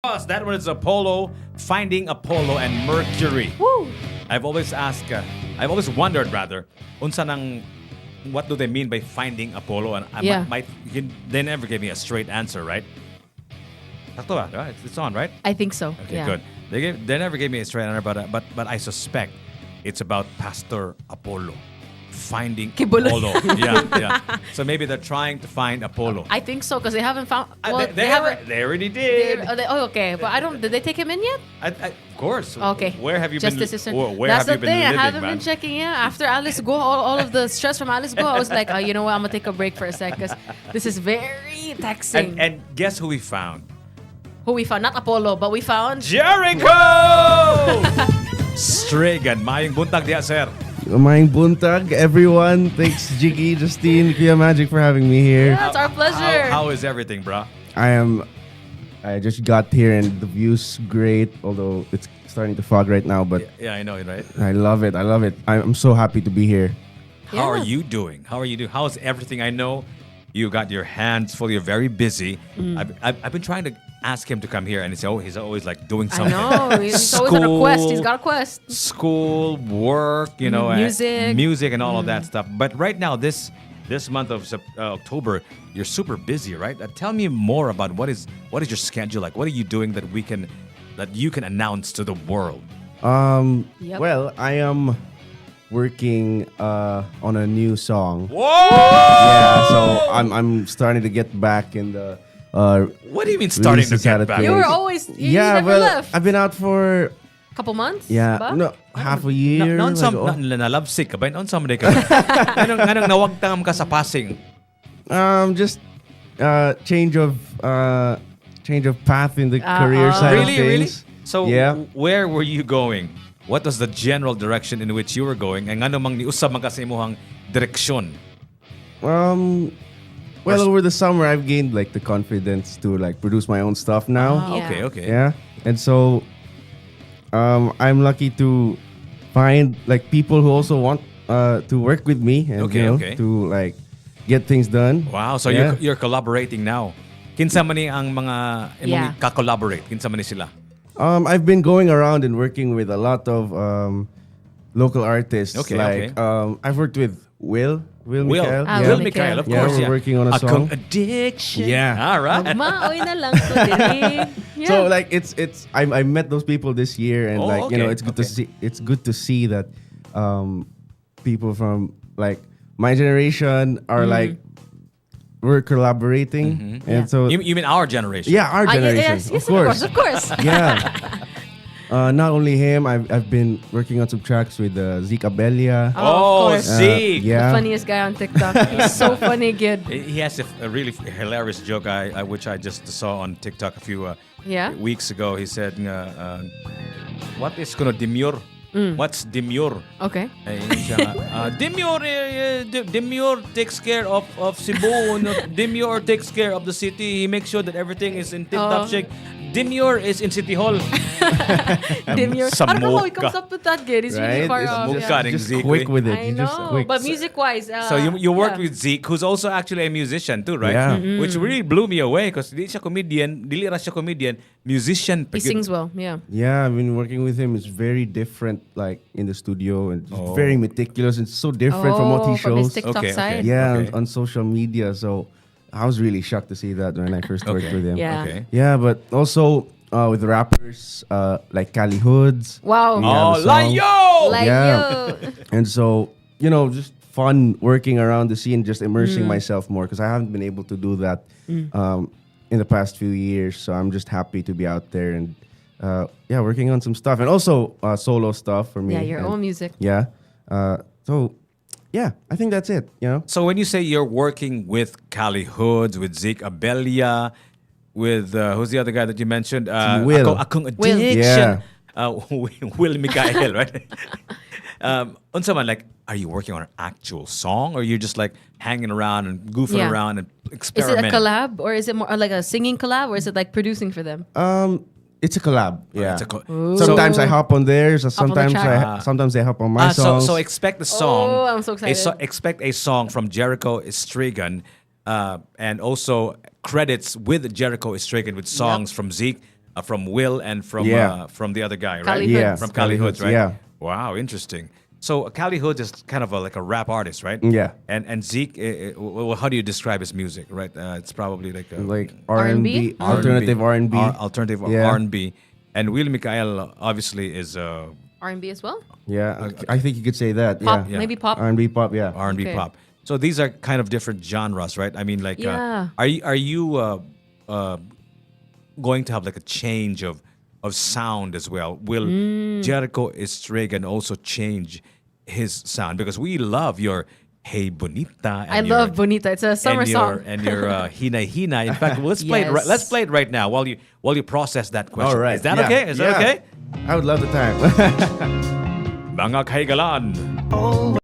Plus, that one is Apollo, Finding Apollo and Mercury. Woo! I've always wondered rather, what do they mean by finding Apollo? And they never gave me a straight answer, right? Sakto ba? Right? It's on, right? I think so. Okay, yeah. good. They never gave me a straight answer, but I suspect it's about Pastor Apollo finding Kibuloy. Apollo. yeah. So maybe they're trying to find Apollo. I think so because they haven't found. Well, they already did. Okay, but I don't. Did they take him in yet? Of course. Okay. Where have you Justice been? System. Where That's have you the been thing. living, I haven't man? been checking. Yeah, after Alice go, all of the stress from Alice go, I was like, you know what? I'm gonna take a break for a sec because this is very taxing. And guess who we found? Who we found? Not Apollo, but we found Jericho! Strian, mayong buntag diya, sir. Maing buntag, everyone. Thanks, Jiggy, Justine, Kuya Magic for having me here. Yeah, it's our pleasure. How is everything, bro? I just got here and the view's great, although it's starting to fog right now, but Yeah, I know, right? I love it. I'm so happy to be here. How are you doing? How's everything? I know you got your hands full. You're very busy. I've been trying to ask him to come here, and he's always like doing I something. know. He's always on a quest. He's got a quest. School, work, and music, and all of that stuff. But right now, this month of October, you're super busy, right? Tell me more about what is your schedule like. What are you doing that you can announce to the world? Yep. Well, I am working on a new song. Whoa! Yeah, so I'm starting to get back in the What do you mean starting to get back? You were always you never left. I've been out for Couple months? yeah, ba? no, half a year. Noon like, oh. na love sick ka ba? Noon sa ka. Anong nawagtang ka sa passing? Just change of path in the career side of Really? things. So yeah. where were you going? What was the general direction in which you were going? And ano mang niusab man ka sa imuhang direksyon? Well, over the summer, I've gained like the confidence to like produce my own stuff now. Yeah. Okay. Yeah, and so I'm lucky to find like people who also want to work with me and Okay. to like get things done. Wow, so Yeah. you're collaborating now. Kinsa man ni ang mga imong ka-collaborate? Kinsa man ni sila? I've been going around and working with a lot of local artists. Okay, like I've worked with Will Mikael. Will Mikael, of Yeah, course. we're working on a song. Addiction. Yeah. All right. Magmaoy na lang to dinig. Yeah. So like it's I met those people this year and it's good to see that people from like my generation are like we're collaborating and so You mean our generation? yeah, our generation. Yes, of course. Yeah. Not only him, I've been working on some tracks with Zeke Abella. Oh, of course. Zeke. Yeah. The funniest guy on TikTok. He's so funny, kid. He has a really hilarious joke which I just saw on TikTok a few weeks ago. He said, what is demure? What's demure? Okay. Demure takes care of Cebu. Demure takes care of the city. He makes sure that everything is in tip-top shape. Demure is in City Hall. Demure. I don't know how he comes up with that, kid. He's really Right? far It's off. just Zeke, quick with it. I He's just know, quick. but music-wise, So you worked with Zeke, who's also actually a musician too, right? Yeah. Which really blew me away because dili ra siya comedian, musician. he sings well. Yeah. Yeah, I've been working with him. It's very different, like in the studio, and it's very meticulous. It's so different from what he from his shows. TikTok Okay, side. okay. Yeah, Okay. on social media. So I was really shocked to see that when I first worked with him. Yeah. Okay. Yeah, but also with rappers like Cali Hoods. Wow. We have a song. Layo! Like Yeah. you. And so, just fun working around the scene, just immersing myself more because I haven't been able to do that in the past few years. So I'm just happy to be out there and working on some stuff and also solo stuff for me. Yeah, your And, own music. Yeah. So yeah, I think that's it. So when you say you're working with Cali Hoods, with Zeke Abella, with who's the other guy that you mentioned? Will. Akong Will. Addiction. Yeah. Will Mikael, right? Unsa man, like, are you working on an actual song or you're just like hanging around and goofing around and Is it experimenting? a collab or is it more like a singing collab or is it like producing for them? It's a collab. Yeah. It's a Sometimes I hop on theirs, or on the sometimes track. sometimes they hop on my so songs. so expect the song. Oh, I'm so excited. Expect a song from Jericho Strian, and also credits with Jericho Strian with songs from Zeke. from Will and from the other guy, right? Cali Yeah, Hoods. From Cali Hoods, right? Yeah. Wow, interesting. So Cali Hoods is kind of like a rap artist, right? Yeah. And Zeke, well, how do you describe his music, right? It's probably like a Like R&B? R&B, alternative R&B. alternative Yeah. R&B. And Will Mikael obviously is R&B as well. Yeah, I think you could say that. Pop, Yeah. maybe pop. R&B pop, yeah. R&B Okay. pop. So these are kind of different genres, right? I mean, like, Yeah. are you going to have like a change of sound as well? Will Jericho Estragan also change his sound? Because we love your Hey Bonita. I love Bonita. It's a summer song. And your Hina Hina. In fact, let's play it. Yes. Let's play it right now while you process that question. All right. Is that yeah. okay? Is that Yeah. okay? I would love the time. Mga kaigalan.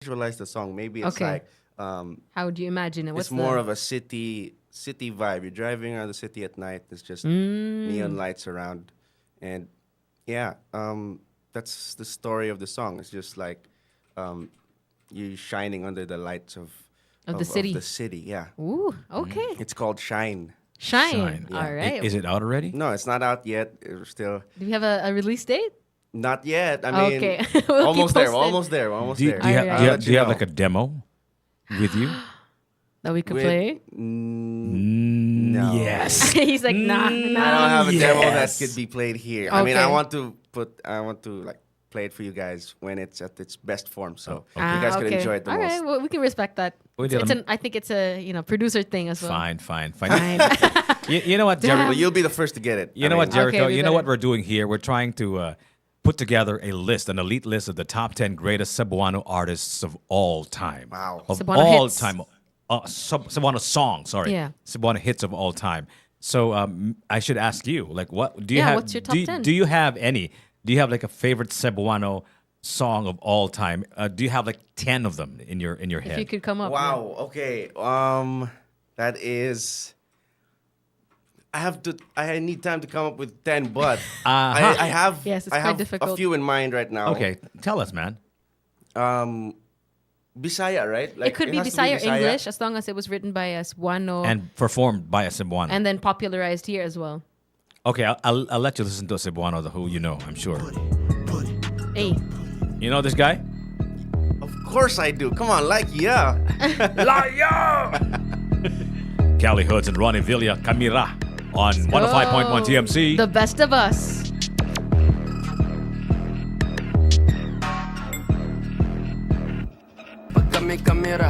visualize the song. Maybe it's Okay. like How would you imagine it? What's it's more of a city vibe. You're driving around the city at night. There's just neon lights around, and yeah, that's the story of the song. It's just like you shining under the lights of the city. the city, yeah. Ooh, okay. It's called Shine. Shine. Yeah. All right. Is it out already? No, it's not out yet. It's still Do we have a release date? not yet. I mean, Okay. We'll almost keep there. We're posted. almost there. We're almost Do you, there. do you, have, Alright. do you, I'll have, let do you have know. like a demo with you? That we could With- play? No. Yes. He's like, nah. I don't have a demo that Yes. could be played here. I mean, I Okay. want to like play it for you guys when it's at its best form, so okay. you guys can okay. enjoy it the All most. right, well, we can respect that. Wait, I think it's a producer thing as well. Fine. Fine. You know what, Jericho? Well, you'll be the first to get it. You know what, Okay, Jericho? we You know what better- we're doing here? We're trying to put together an elite list of the top 10 greatest Cebuano artists of all time. Wow. Of Cebuano all hits. time. Cebuano songs, sorry. Yeah. Cebuano hits of all time. So I should ask you, like, what do you Yeah, have? what's your top 10? Do you have any? Do you have like a favorite Cebuano song of all time? Do you have like 10 of them in your head? If you could come up. Wow. Okay. That is. I need time to come up with 10, but I have. Yes, it's I quite have difficult. a few in mind right now. Okay, tell us, man. Bisaya, right? It could be has to Bisaya or English as long as it was written by a Cebuano And performed by a Cebuano. and then popularized here as well. Okay, I'll let you listen to a Cebuano who you know, I'm sure. Hey. You know this guy? Of course I do. Come on, like yeah. Cali Hoods and Ronnie Villa, Camira on 105.1 TMC. The best of us. Pag kami kamera.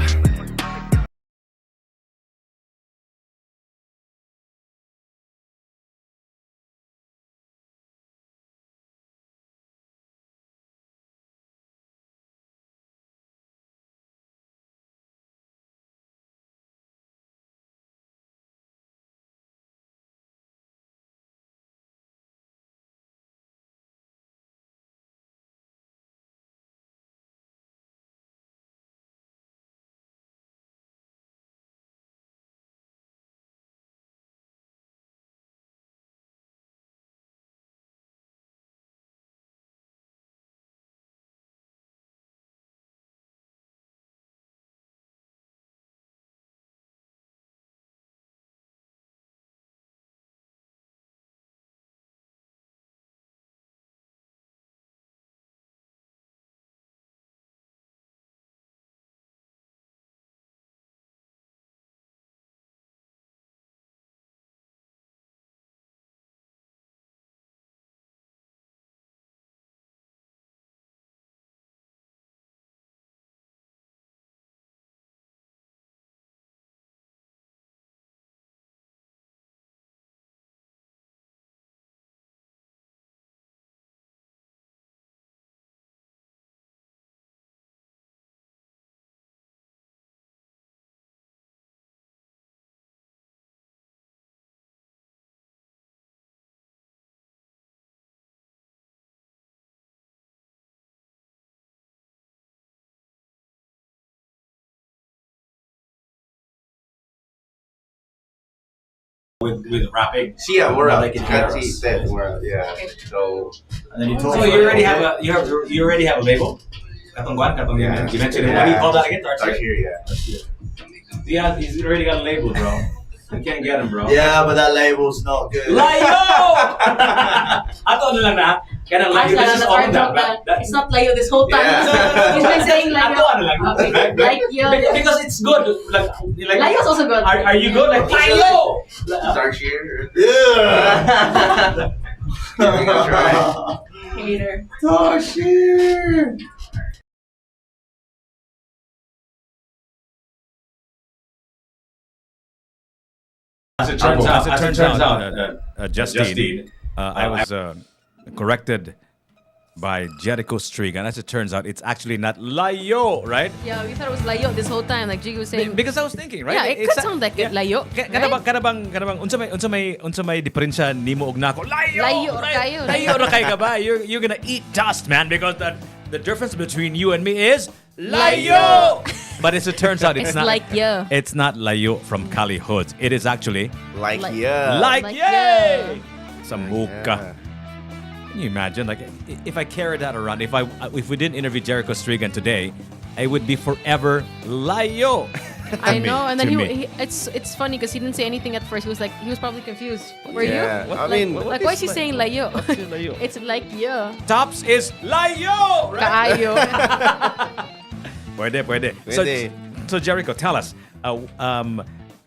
with rapping. Yeah, we're Like in genres. Yeah. So And then you told you already have a you already have a label. Katong Guan, Katong Yeah. you mentioned it. What do you call that again? start here, yeah. Yeah, he's already got a label, bro. You can't get him, bro. Yeah, but that label's not good. Layo! Ato na lang na. Kaya lang layo. This is all that. It's not layo this whole time. Yeah. He's been saying layo. Ato na lang. Okay, like yo. Because it's good. Like Layo's also good. Are you good? Like layo! Start here. Yeah. Give it a try. Hater. Oh shit. As it turns out, Justine, I was corrected by Jericho Strian. As it turns out, it's actually not layo, right? Yeah, we thought it was layo this whole time, like Jiggy was saying. Because I was thinking, right? Yeah, it could sound like it, layo. Kada bang unsa may diferensya nimo og nako? Layo. Layo or kayo. Layo ra kay ka ba? You're gonna eat dust, man, because the difference between you and me is Layo! But as it turns out, it's It's not. like yeah. It's not layo from Cali hoods. It is actually Like, Like- yeah. like Like, yay! yeah. Some muka. Can you imagine? Like, if I carried that around, if we didn't interview Jericho Strigan today, I would be forever layo. I me, know, and then to me. it's funny because he didn't say anything at first. He was probably confused. Were Yeah, you? I mean- like why is he saying layo? What's your layo? It's like yeah. Tops is layo, right? Kaayo. Pwede. Pwede. So Jericho, tell us.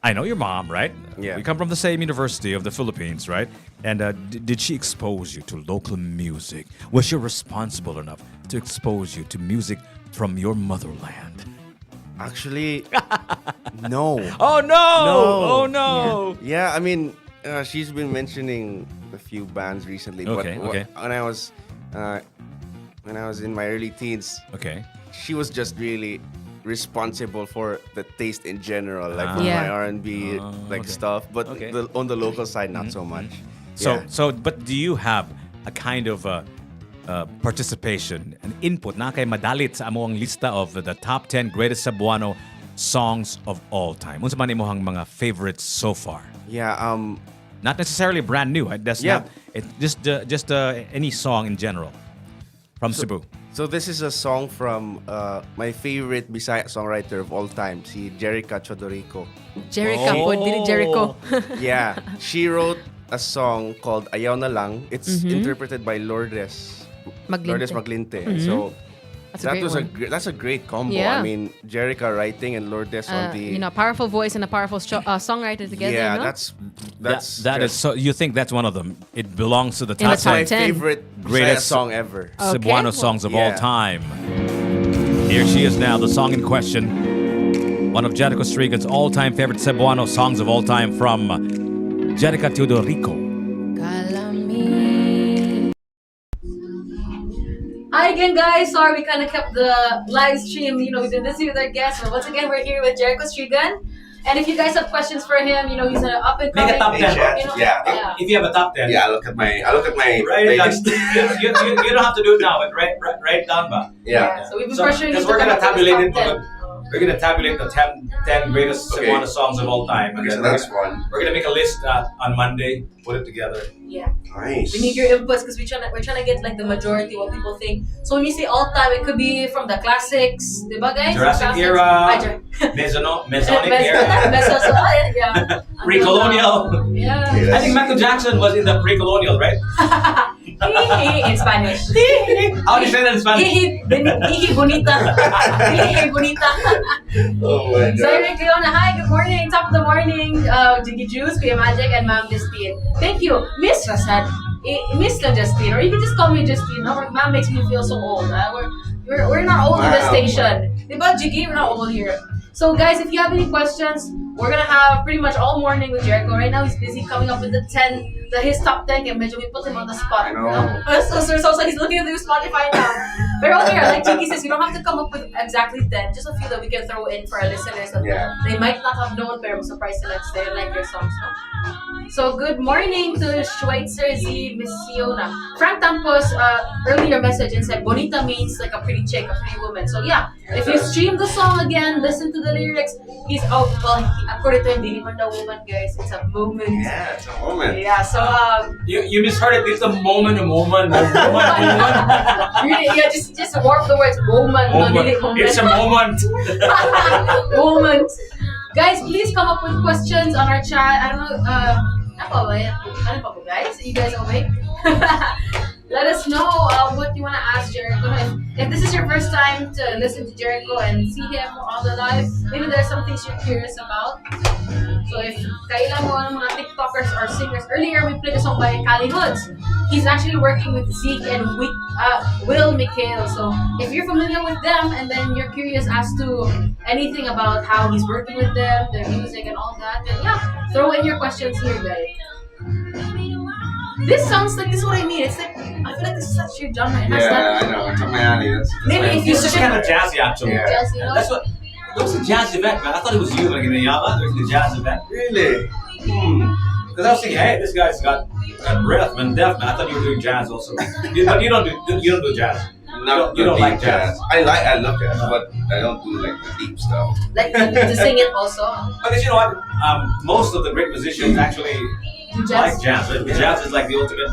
I know your mom, right? Yeah. We come from the same university of the Philippines, right? And did she expose you to local music? Was she responsible enough to expose you to music from your motherland? Actually, no. Oh no! No. Oh no! Yeah, I mean, she's been mentioning a few bands recently. Okay, but okay. When I was in my early teens, Okay. she was just really responsible for the taste in general, like for Yeah. my R&B Okay. stuff. But Okay. on the local side, not so much. So, Yeah. but do you have a kind of participation, an input na kay madalit sa among lista of the top 10 greatest Cebuano songs of all time? Unsa man imong mga favorites so far? Yeah, Not necessarily brand new. That's Yeah. not. It just any song in general from Cebu. So this is a song from my favorite Bisaya songwriter of all time, si Jericho Chodorico. Jericho, dili Jericho. Yeah, she wrote a song called Ayaw Na Lang. It's Mm-hmm. interpreted by Lourdes Maglinte. So That's a great one. that's a great combo. Yeah. I mean, Jericho writing and Lourdes on the Powerful voice and a powerful songwriter together. yeah, no? that is so. You think that's one of them? It belongs to the In the top top 10 my 10. favorite Greatest greatest song ever. Okay. Cebuano songs of all Yeah. time. Here she is now, the song in question. One of Jericho Strigan's all-time favorite Cebuano songs of all time from Jericho Teodorico. Hi again, guys. Sorry, we kind of kept the live stream. We've been busy with our guests, but once again, we're here with Jericho Strigan. And if you guys have questions for him, he's an up and coming. Make a top 10. Yeah. If you have a top 10. Yeah, I look at my Write it down. playlist. You don't have to do it now, but write it down ba? Yeah. So we've been pressuring you Because to we're come gonna up with tabulate this it. top 10. We're gonna tabulate the 10 greatest Okay. Cebuano songs of all time. Okay, so then that's one. we're gonna make a list on Monday. Put it together. Yeah. Nice. We need your inputs because we're trying to get like the majority what people think. So when you say all time, it could be from the classics, diba guys? Jurassic Classics. era. Ah, Mesonic era. Yeah. Pre-colonial. Yeah. Yes. I think Michael Jackson was in the pre-colonial, right? In Spanish. How do you say that in Spanish? Hihi bonita. Hihi bonita. Oh my god. Cyril Leona, hi, good morning. Top of the morning. Jiggy Juice, Kuya Magic, and Ma'am Justine. Thank you. Miss Rasad. Miss La Justine, or you can just call me Justine. No, Ma'am makes me feel so old. We're not old in this Wow. station. Diba, Jiggy? We're not old here. So guys, if you have any questions, we're gonna have pretty much all morning with Jericho. Right now, he's busy coming up with his top 10. And medyo we put him on the spot. I know. So he's looking at the Spotify now. Pero here, like Jiggy says, you don't have to come up with exactly 10. Just a few that we can throw in for our listeners. That Yeah. They might not have known, pero I'm surprised sila they like your songs, no? So good morning to Schweitzer Z Miss Siona. Frank Tampos earlier message and said bonita means like a pretty chick, a pretty woman. So yeah, if you stream the song again, listen to the lyrics. According to him, di naman daw woman, guys. It's a moment. Yeah, it's a moment. Yeah, so You misheard it. It's a moment. Woman. really, yeah, just warp the words woman. No, dili moment. It's a moment. Moment. Guys, please come up with questions on our chat. I don't know, ano pa ba, guys? Are you guys awake? Let us know what you want to ask Jericho. If this is your first time to listen to Jericho and see him on the live, maybe there's some things you're curious about. So if kailan mo ng mga TikTokers or singers, earlier we played a song by Cali Hoods. He's actually working with Zeke and Will Mikhail. So if you're familiar with them and then you're curious as to anything about how he's working with them, their music and all that, then yeah, throw in your questions here, guys. This sounds like, this is what I mean. It's like, I feel like this is such your genre. It has Yeah, that, I know. It's up my alley. maybe if you It's just kind of jazzy, actually. Yeah. jazz, you know? That's what. It was a jazz event, man. I thought it was you, like in the Yama. There was a jazz event. Really? Because I was thinking, hey, this guy's got breath, man, deaf, man. I thought you were doing jazz also. But you don't do jazz. Not You don't the like deep jazz? I love jazz, but I don't do like the deep stuff. Like to sing it also. Because you know what? Most of the great musicians actually Do like jazz. jazz. Right? Jazz is like the ultimate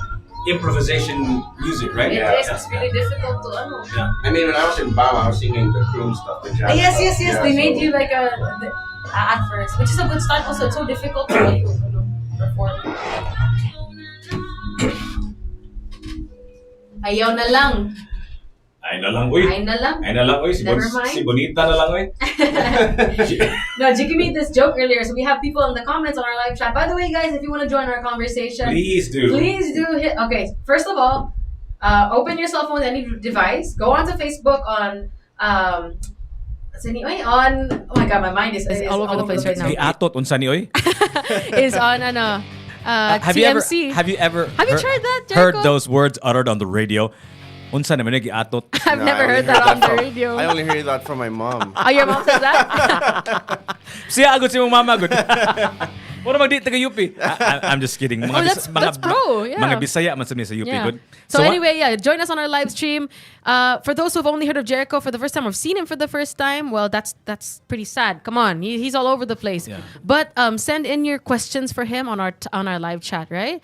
improvisation music, right? It Yeah. is. It's really difficult to ano. Yeah. I mean, when I was in Bama, I was singing the croon stuff, the jazz Yes, stuff. yes, yes. Yeah, They made so- you like at first, which is a good start. Also, it's so difficult to perform. Ayaw na lang. Ay na lang, uy. Ay na lang. Ay na lang, uy. Never mind. Si Bonita na lang, uy. No, Jiggy made this joke earlier, so we have people in the comments on our live chat. By the way, guys, if you want to join our conversation, Please do. please do hit. Okay, first of all, open your cell phone with any device. Go onto Facebook on on. Oh my God, my mind is all over the place right now. Giatot unsa ni oy? Is on Have TMC. you ever Have you heard- tried that, heard Jericho? those words uttered on the radio? Unsa naman ni giatot? I've No, never I only heard that on the from- radio. I only hear that from my mom. Oh, your mom says that? Siya agad si mong mama agad. Wala magdi taga UP. I'm just kidding. Oh, that's pro, yeah. Mga Bisaya man sa UP Yeah. good. So what- anyway, yeah, join us on our live stream. For those who've only heard of Jericho for the first time or seen him for the first time, well, that's pretty sad. Come on, he's all over the place. Yeah. But send in your questions for him on our live chat, right?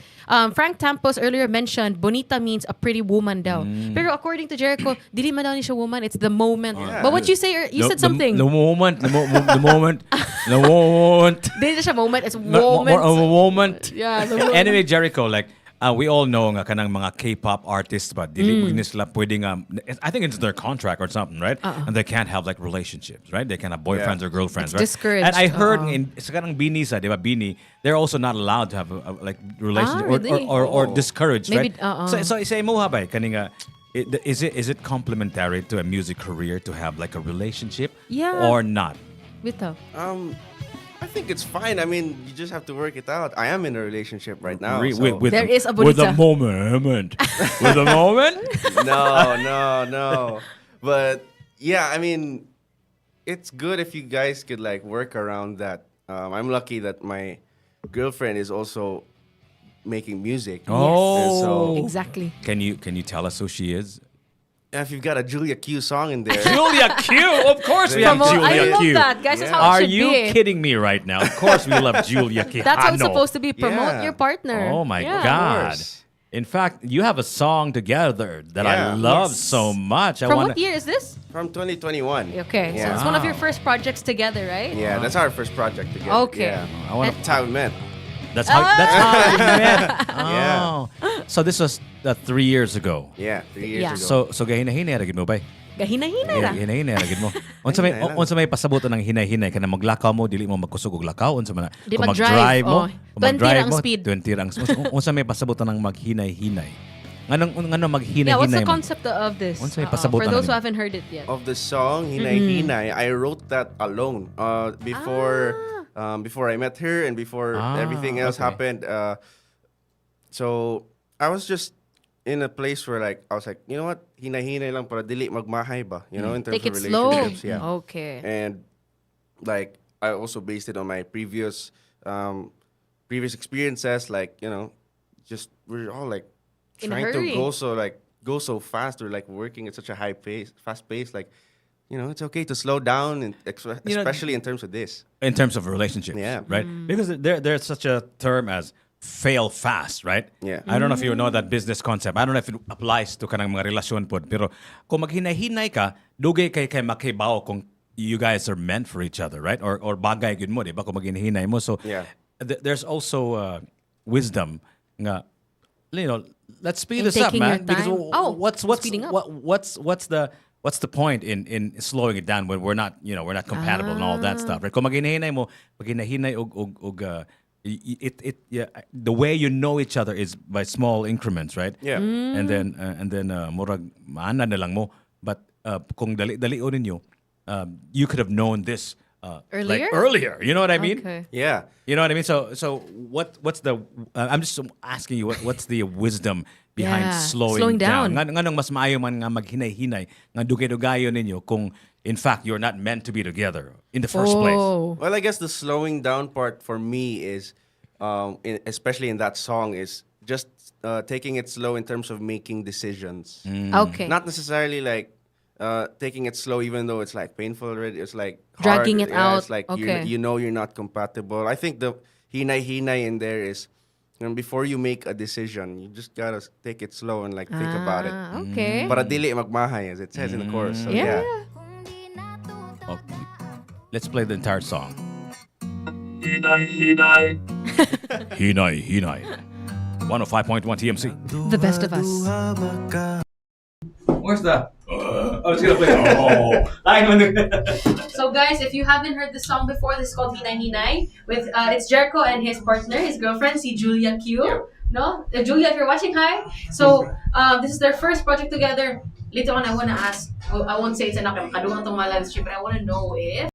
Frank Tampos earlier mentioned bonita means a pretty woman daw. Pero according to Jericho, dili man daw ni siya woman. It's the moment. Yeah. But what you say, you said something. The moment. The moment. Dili siya moment. It's More moment. of a moment. Yeah. The moment. Anyway, Jericho, like we all know nga kanang mga K-pop artists, but dili mo sila pwedeng I think it's their contract or something, right? And they can't have like relationships, right? They can't have boyfriends or girlfriends, It's right? discouraged. And I heard in sa kanang Bini sa, di ba, Bini, they're also not allowed to have like relationship really? or discouraged, Maybe, right? So say mo ha ba kaninga is it complementary to a music career to have like a relationship Yeah. or not? Bitaw. I think it's fine. I mean, you just have to work it out. I am in a relationship right now. so- There is a with a bonita. moment. With a moment? No. But yeah, I mean, it's good if you guys could like work around that. I'm lucky that my girlfriend is also making music. Oh. And so Exactly. Can you tell us who she is? if you've got a Julia Q song in there, Julia Q. Of course we have Come on, Julia I love Q. that, guys. That's Yeah. how it Are should you be. kidding me right now? Of course we love Julia Q. That's how it's supposed to be. Promote Yeah. your partner. Oh my Yeah. God. course. In fact, you have a song together that I Yeah. love Yes. so much. From what year is this? from 2021. Okay, so Yeah. it's one of your first projects together, right? Yeah, that's our first project together. Okay. Yeah. I wanna- That's how we met. That's how you met. Yeah. Oh. So this was 3 years ago. Yeah, 3 years Yeah. ago. So gahina-hina ra gid mo ba? Gahina-hina ra. Hinahinay ra gid mo. Unsa may Hinay lang. unsa may pasabutan ng hinay-hinay kana maglakaw mo dili mo magkusog og lakaw unsa man. Di Kung mag-drive, mag-drive mo, oh. kung 20 mag-drive ang mo, speed. 20 ang unsa may pasabutan ng maghinay-hinay. Nganong maghinay-hinay Yeah, what's the mo? concept of this? Once may For pasabutan those who na- haven't heard it yet. Of the song Hinay Hinay, I wrote that alone. Before I met her and before everything else okay. happened. So I was just in a place where like I was like, you know what, Hinay Hinay lang para dili magmahay ba, you know, in terms Take of it slow. relationships. Yeah. Okay. And like I also based it on my previous experiences, like, you know, just we're all like In a trying to hurry. go so fast. We're like working at such a fast pace. Like, you know, it's okay to slow down, and You know, especially in terms of this. In terms of relationships, Yeah. right? Because there's such a term as fail fast, right? Yeah. I don't know if you know that business concept. I don't know if it applies to kanang mga relasyon pod. Pero kung maghinay-hinay ka, dugay kay makibaw kung you guys are meant for each other, right? Or bagay gud mo, di ba? Kung maghinay mo. So Yeah. there's also wisdom nga, you know, let's speed In this up, taking your man. Because time. Oh, what's speeding up. what's the point in slowing it down when we're not compatible and all that stuff, right? Kung maghinay mo, maghinay og the way you know each other is by small increments, right? Yeah. And then murag maana na lang mo, but kung dali ninyo, you could have known this like Earlier? earlier. You know what I mean? Okay. Yeah. You know what I mean? So what's the? I'm just asking you what's the wisdom behind Yeah, slowing slowing down. Nganong mas maayo man nga maghinay-hinay nga dugay-dugayon ninyo kung in fact you're not meant to be together in the first place. Oh. Well, I guess the slowing down part for me is, especially in that song, is just taking it slow in terms of making decisions. Okay. Not necessarily like taking it slow, even though it's like painful already. It's like Dragging hard. it out. It's like Okay. you know you're not compatible. I think the hinay in there is before you make a decision, you just gotta take it slow and like think about it. Okay. Para dili magmahay, as it says in the chorus. So, Yeah. Okay. Let's play the entire song. Hinay, hinay. 105.1 TMC. The best of us. Where's the? I was gonna play. So guys, if you haven't heard this song before, this is called Hinay Hinay. With it's Jericho and his partner, his girlfriend, si Julia Q. No, Julia, if you're watching, hi. So this is their first project together. Later on, I wanna ask. Well, I won't say it's enough. Kaduang tong mga live stream, but I wanna know if.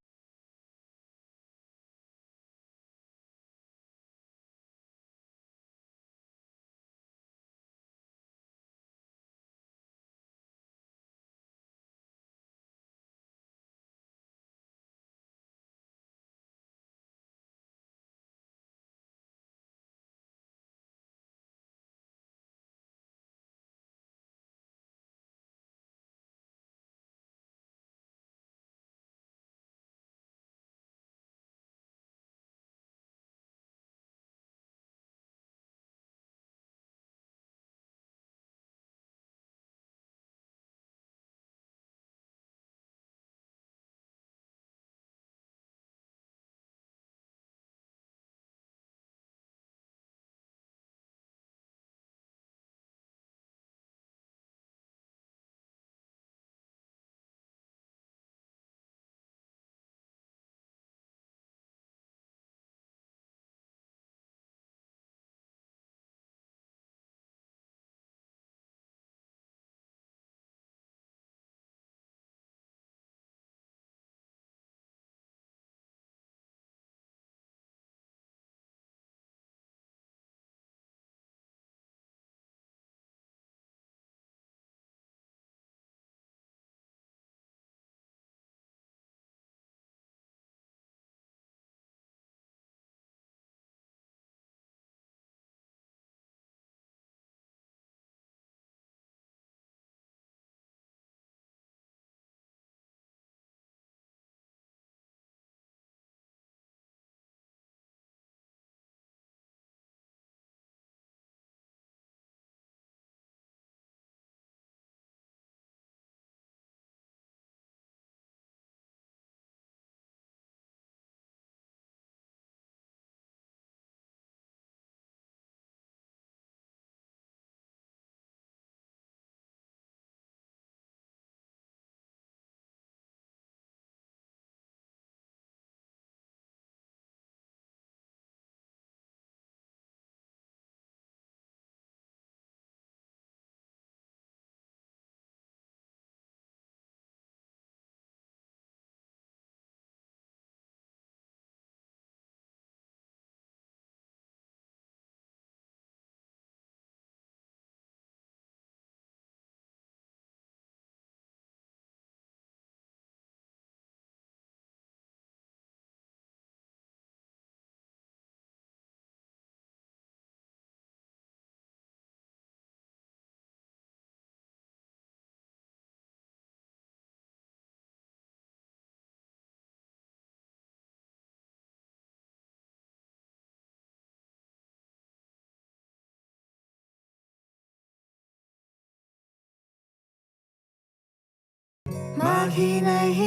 Maghinay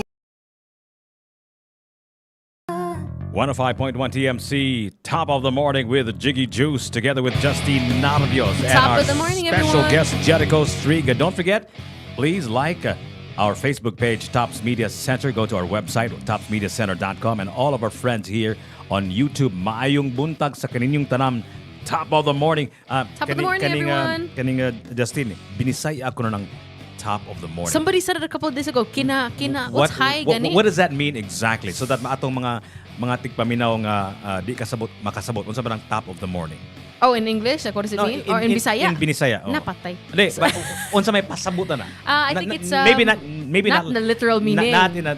105.1 TMC, top of the morning with Jiggy Juice together with Justine Narvios and Top our of the morning, special everyone. guest Jericho Strian. Don't forget, please like our Facebook page, Tops Media Center. Go to our website, topsmediacenter.com, and all of our friends here on YouTube. Maayong buntag sa kaninyong tanam. Top of the morning. Top of the morning, everyone. Justine, binisay ako na ng top of the morning. Somebody said it a couple of days ago. What's high, gani? What does that mean exactly? So that atong mga tigpaminaw nga di kasabot makasabot unsa ba ang top of the morning? Oh, in English? Like, what does it mean? Or in Bisaya? In Bisaya. Oh. Napatay. Hindi, unsa may pasabutan na? I think it's maybe not the literal meaning. Not in a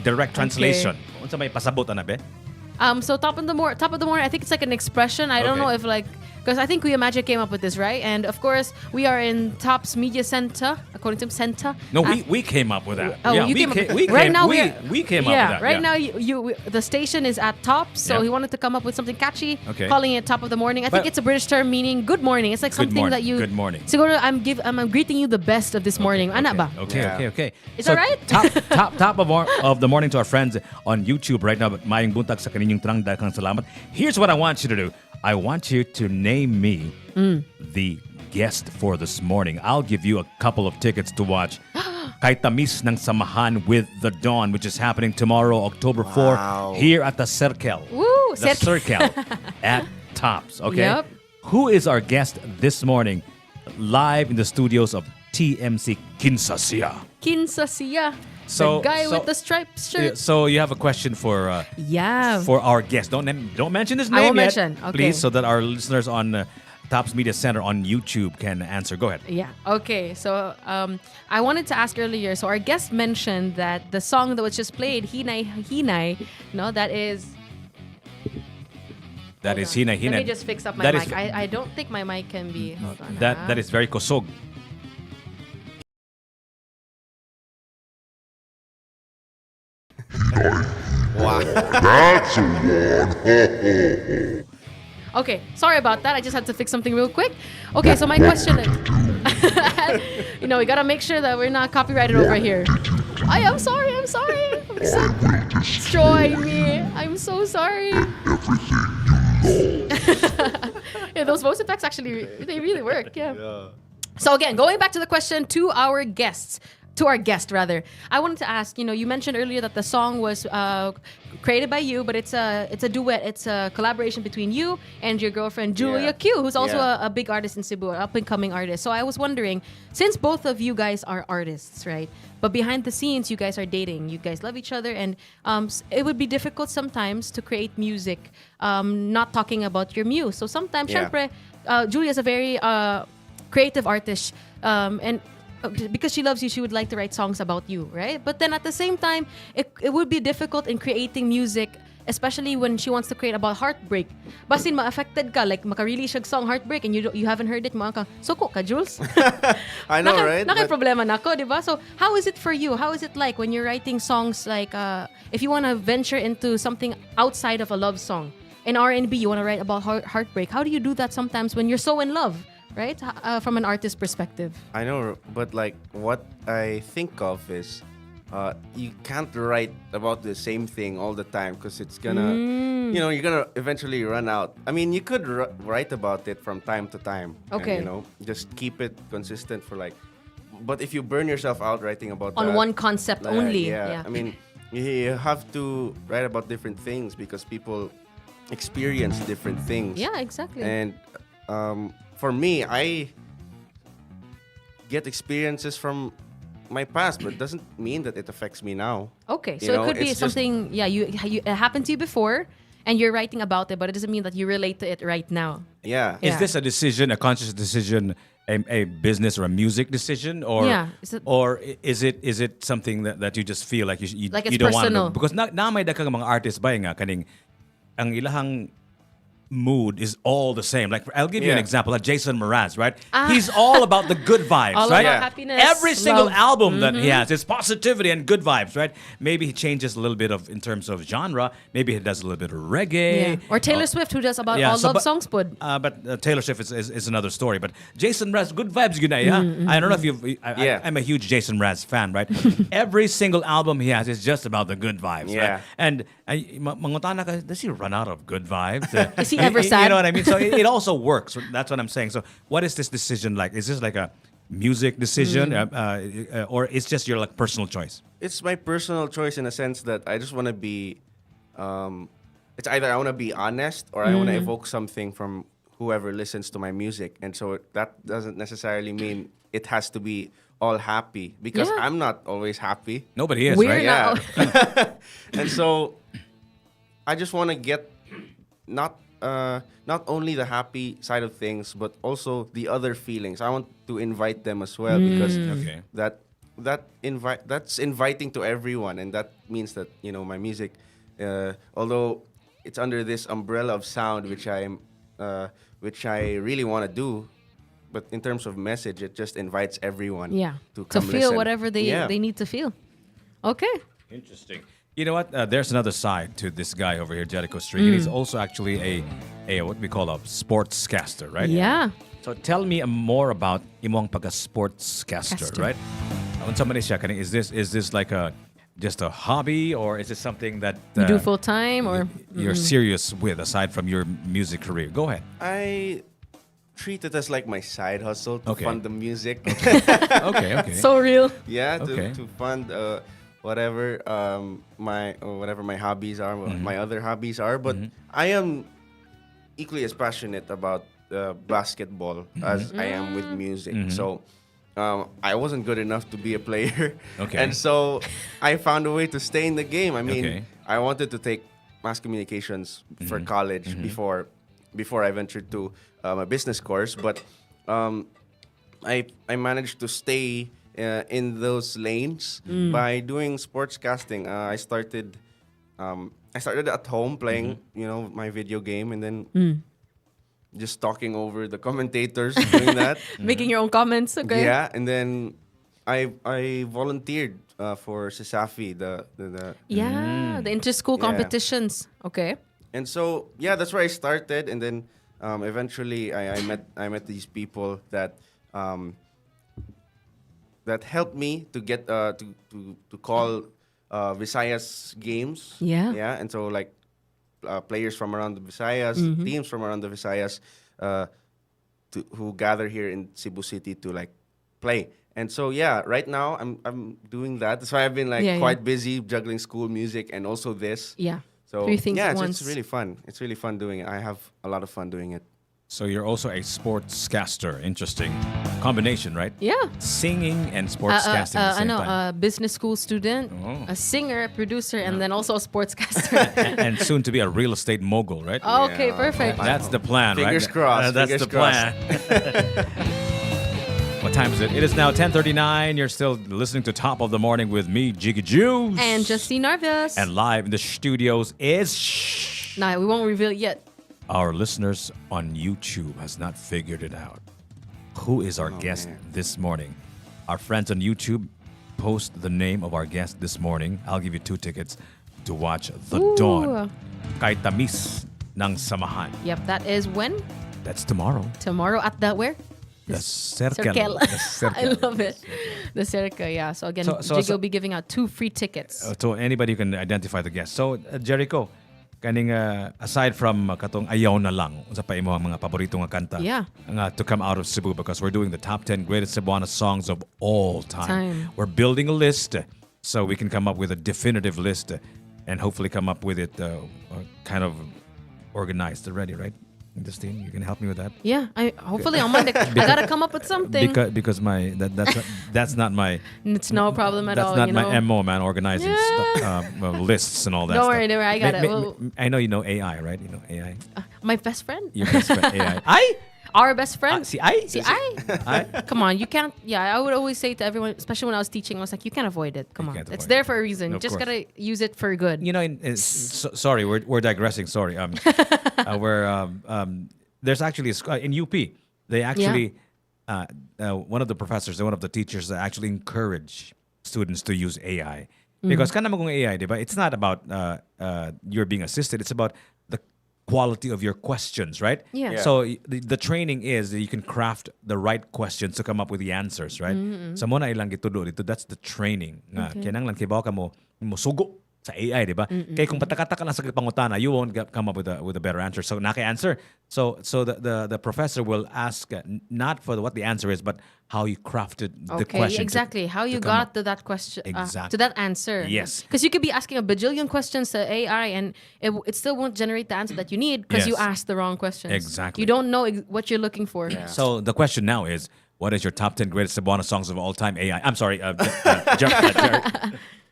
direct translation. Unsa may pasabutan na be? So top of the morning, I think it's like an expression. I don't Okay. know if like, Because I think Kuya Magic came up with this, right? And of course, we are in Top's Media Center, according to him, Center. No, we came up with that. Oh, yeah, you we came up ca- with we right came, now we, we're- we came yeah, up with that. right yeah. now the station is at top, so Yep. he wanted to come up with something catchy, Okay. calling it Top of the Morning. I think But- it's a British term meaning good morning. It's like Good something morning, that you. good morning. Siguro I'm greeting you the best of this morning. Ana ba? Okay, Yeah. okay. Is So, that right? top of the morning to our friends on YouTube right now. Mayong buntag sa kaninyong trang daghang salamat. Here's what I want you to do. I want you to name me the guest for this morning. I'll give you a couple of tickets to watch Kay Tamis ng Samahan with the Dawn, which is happening tomorrow, October 4, Wow. here at the Circle. Woo! The Circle at Tops, okay? Yep. Who is our guest this morning live in the studios of TMC Kinsasia? Kinsasia. So- the guy so- with the striped shirt. So you have a question for Yeah. our guest. Don't mention his I name won't yet, mention. Okay. please, so that our listeners on Tops Media Center on YouTube can answer. Go ahead. Yeah. Okay. So I wanted to ask earlier. So our guest mentioned that the song that was just played, Hinay Hinay, no, that is. That is Hina Hina. Let me just fix up my That mic. is- I don't think my mic can be. Hold on. That is very kosog. Okay. Sorry about that. I just had to fix something real quick. Okay. So my question is, we gotta make sure that we're not copyrighted over here. I am sorry. I'm sorry. Destroy me. I'm so sorry. Yeah, those voice effects actually they really work. Yeah. So again, going back to the question to our guest, rather, I wanted to ask. You mentioned earlier that the song was created by you, but it's a duet. It's a collaboration between you and your girlfriend Julia Yeah. Q, who's also Yeah. a big artist in Cebu, an up and coming artist. So I was wondering, since both of you guys are artists, right? But behind the scenes, you guys are dating. You guys love each other, and it would be difficult sometimes to create music, not talking about your muse. So sometimes, Yeah. syempre, Julia's a very creative artist, and because she loves you, she would like to write songs about you, right? But then at the same time, it would be difficult in creating music, especially when she wants to create about heartbreak. Basin ma-affected ka, like maka-release siya song Heartbreak and you haven't heard it, mga ka, suko ka, Jules? I know, right? But- Problema na ko, di ba? So how is it for you? How is it like when you're writing songs like, if you want to venture into something outside of a love song? In R&B, you want to write about heartbreak. How do you do that sometimes when you're so in love? Right? From an artist perspective. I know, but like what I think of is you can't write about the same thing all the time because it's gonna, you're gonna eventually run out. I mean, you could write about it from time to time. Okay. And, just keep it consistent for like, but if you burn yourself out writing about On that, one concept like, only. Yeah. I mean, you have to write about different things because people experience different things. Yeah, exactly. And for me, I get experiences from my past, but it doesn't mean that it affects me now. Okay, You so know, it could be it's just- something, it happened to you before, and you're writing about it, but it doesn't mean that you relate to it right now. Yeah. Yeah. Is this a decision, a conscious decision, a business or a music decision, or Yeah, is it- or is it something that you just feel like you Like it's you don't personal. want to, because na may daghang mga artists ba nga kaning ang ilahang mood is all the same. Like I'll give you an Yeah. example. Like Jason Mraz, right? He's all about the good vibes, All right? about Yeah. happiness. Every single love. album that he has is positivity and good vibes, right? Maybe he changes a little bit of in terms of genre. Maybe he does a little bit of reggae. Yeah. Or Taylor Swift, who does about all love songs, pod. But Taylor Swift is another story. But Jason Mraz, good vibes, good night, yeah? I don't know if you've. Yeah. I'm a huge Jason Mraz fan, right? Every single album he has is just about the good vibes, Yeah. right? And mangutana ka, does he run out of good vibes? Is he ever You sad? know what I mean? So it also works. That's what I'm saying. So what is this decision like? Is this like a music decision, or it's just your like personal choice? It's my personal choice in a sense that I just want to be. It's either I want to be honest or I want to evoke something from whoever listens to my music, and so that doesn't necessarily mean it has to be all happy because Yeah. I'm not always happy. Nobody is, We're right? not. Yeah. And so I just want to get not only the happy side of things, but also the other feelings. I want to invite them as well because Okay. that's inviting to everyone, and that means that my music, although it's under this umbrella of sound, which I'm which I really want to do. But in terms of message, it just invites everyone Yeah. to To come feel listen. whatever they need to feel. Okay. Interesting. You know what? There's another side to this guy over here, Jericho Strian. He's also actually a what we call a sportscaster, right? Yeah. So tell me more about imong pagka sportscaster, Caster. right? When somebody siya, is this like just a hobby, or is this something that You do full time or you're serious with aside from your music career? Go ahead. I treat it as like my side hustle to Okay. fund the music. Okay. so real. Yeah, Okay. to fund whatever whatever my hobbies are, what my other hobbies are. But I am equally as passionate about basketball as I am with music. So I wasn't good enough to be a player, Okay. and so I found a way to stay in the game. I mean, Okay. I wanted to take mass communications for college before I ventured to a business course, but I managed to stay in those lanes by doing sportscasting. I started at home playing, my video game, and then just talking over the commentators doing that. Making your own comments. Okay. Yeah, and then I volunteered for Sisafi, the Yeah. The inter-school Yeah. competitions. Okay. and so yeah, that's where I started, and then eventually I met these people that that helped me to get to call Visayas games. Yeah. Yeah, and so like players from around the Visayas, teams from around the Visayas, who gather here in Cebu City to like play. And so yeah, right now I'm doing that. That's why I've been like Yeah, quite busy juggling school, music, and also this. Yeah. So 3 things yeah, at once. it's really fun. It's really fun doing it. I have a lot of fun doing it. So you're also a sportscaster. Interesting combination, right? Yeah. Singing and sportscasting at the I same know, time. a business school student, Oh. a singer, a producer, and then also a sportscaster. And soon to be a real estate mogul, right? Okay, Yeah. perfect. That's the plan, Fingers right? crossed, That's fingers the plan. What time is it? It is now 10:39. You're still listening to Top of the Morning with me, Jiggy Juice. And Justine Narvios. And live in the studios is Nah, we won't reveal it yet. our listeners on YouTube has not figured it out. Who is our guest man. this morning? Our friends on YouTube post the name of our guest this morning. I'll give you 2 tickets to watch The Ooh. Dawn. Kay Tamis ng Samahan. Yep, that is when? That's tomorrow. Tomorrow at the where? The Circle. Circle. The Circle. I love it. The Circle, yeah. So again, So- Jiggy will be giving out 2 free tickets. So anybody can identify the guest. So Jericho, kaning aside from katong ayaw na lang unsa pa imo ang mga paborito nga kanta Yeah. nga to come out of Cebu, because we're doing the top 10 greatest Cebuana songs of all time. Time. We're building a list so we can come up with a definitive list and hopefully come up with it kind of organized already, right? Justine, you can help me with that. Yeah, hopefully on Monday. I gotta come up with something. Because my that's not my It's no problem at that's all. not you my know. MO, man. Organizing lists and all that. Don't stuff. worry, don't worry, I got it. Well- I know you know AI, right? You know AI. My best friend. Your best friend AI. I. Our best friend. See, I. See, I. Come on, you can't. Yeah, I would always say to everyone, especially when I was teaching, I was like, you can't avoid it. Come on, can't it's avoid there it. for a reason. Of Just course. gotta use it for good. You know, sorry, we're digressing. Sorry. There's actually in UP. They actually one of the professors, one of the teachers, that actually encourage students to use AI because kana mo kung AI, diba? It's not about you're being assisted. It's about the quality of your questions, right? Yeah. Yeah. So the training is that you can craft the right questions to come up with the answers, right? So mo na ilang gitudo dito, that's the training. Nga kinang lang kibaw ka mo sugo sa AI, di ba? Kaya kung patakataka lang sa pangutana, you won't come up with a better answer. So naka-answer. So the professor will ask not for what the answer is, but how you crafted the Okay, question. exactly. How you come got up. to that question, Exactly. to that answer. Yes. Because you could be asking a bajillion questions to AI, and it still won't generate the answer that you need because you Yes. asked the wrong questions. Exactly. You don't know what you're looking for. So the question now is, what is your top 10 greatest Cebuana songs of all time? AI. I'm sorry.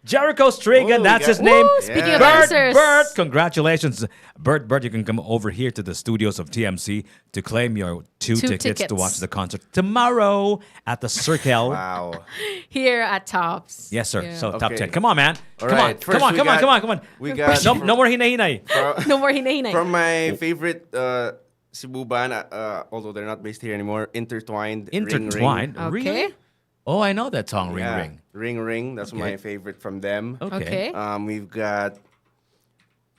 Jericho Strigan, Ooh, that's his yeah. name. Woo, speaking of Bert, answers. Bert, congratulations. Bert, you can come over here to the studios of TMC to claim your two tickets to watch the concert tomorrow at the Circle. Wow. Here at Tops. Yes, sir. Yeah. So top Okay. 10. Come on, man. All Come right, on. first Come on. we Come on. got- Come on. Come on. we got- no more hinay-hinay. No more hinay. From my favorite Cebu band, although they're not based here anymore. Intertwined. Ring, Ring. Intertwined. Okay. Really? Oh, I know that song, Ring Yeah. Ring. Ring Ring. That's Okay. my favorite from them. Okay. Okay. We've got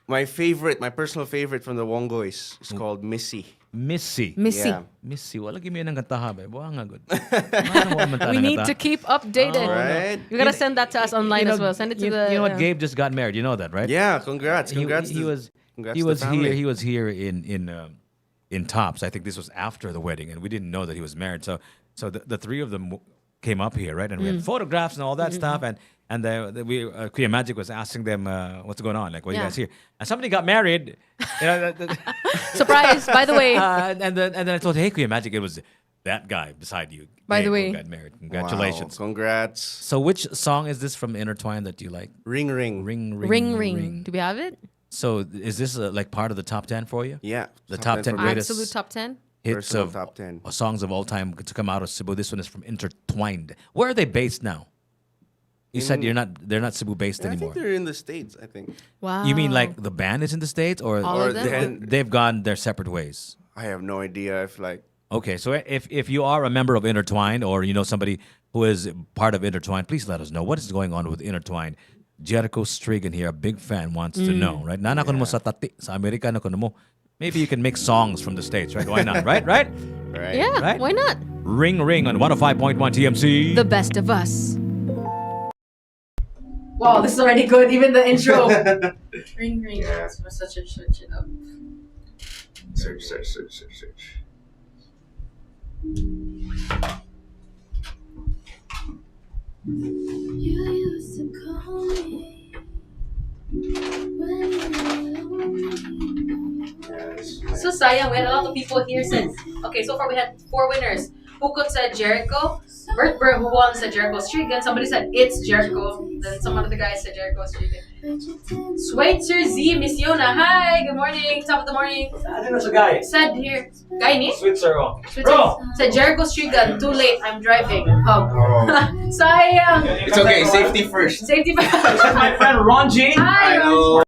my personal favorite from the Wongoys. It's called Missy. Missy. Missy. Yeah. Missy, wala gimi nang kantaha ba? Buha nga good. We need to keep updated. Right? You gotta send that to us online as well. Send it to you, the. You know what? Gabe just got married. You know that, right? Yeah, congrats. Congrats. He was congrats he to was the family. here. He was here in Tops. I think this was after the wedding, and we didn't know that he was married. So the three of them came up here, right? And we had photographs and all that stuff. And Kuya Magic was asking them what's going on, like, what are you Yeah. guys here? And somebody got married. You know, Surprise! By the way, and then I told, hey, Kuya Magic, it was that guy beside you. By the Gabe, way. who got married. Congratulations. Wow, congrats. So which song is this from Intertwine that you like? Ring Ring. Ring, ring, ring. Do we have it? So is this like part of the top 10 for you? Yeah. The top 10 for greatest Absolute top 10. hits personal of top 10. songs of all time to come out of Cebu. This one is from Intertwined. Where are they based now? You said they're not Cebu based I anymore. think they're in the States, I think. Wow. You mean like the band is in the States or All of them? they've gone their separate ways? I have no idea if like Okay, so if you are a member of Intertwined or you know somebody who is part of Intertwined, please let us know what is going on with Intertwined. Jericho Strigan here, a big fan, wants to know, right? Nana ko mo sa tati, sa Amerika na ko mo. Maybe you can make songs from the States, right? Why not, right? right. Yeah, Right? why not? Ring Ring on 105.1 TMC. The best of us. Wow, this is already good. Even the intro. Ring ring. We're such a search it up. Search. You used to call me when you were lonely. So sayang, we had a lot of people here said, okay, so far we had 4 winners. Hukot said Jericho. Bert who won said Jericho Strigan. Somebody said it's Jericho. Then some other guy said Jericho Strigan. Schweitzer Z, Miss Yona. Hi, good morning. Top of the morning. I think that's a guy. Said here, guy ni? Switzer. Bro. Said Jericho Strigan. Too late. I'm driving. Hug. Sayang. It's okay. Safety first. Safety first. My friend Ron G. Hi, Ron.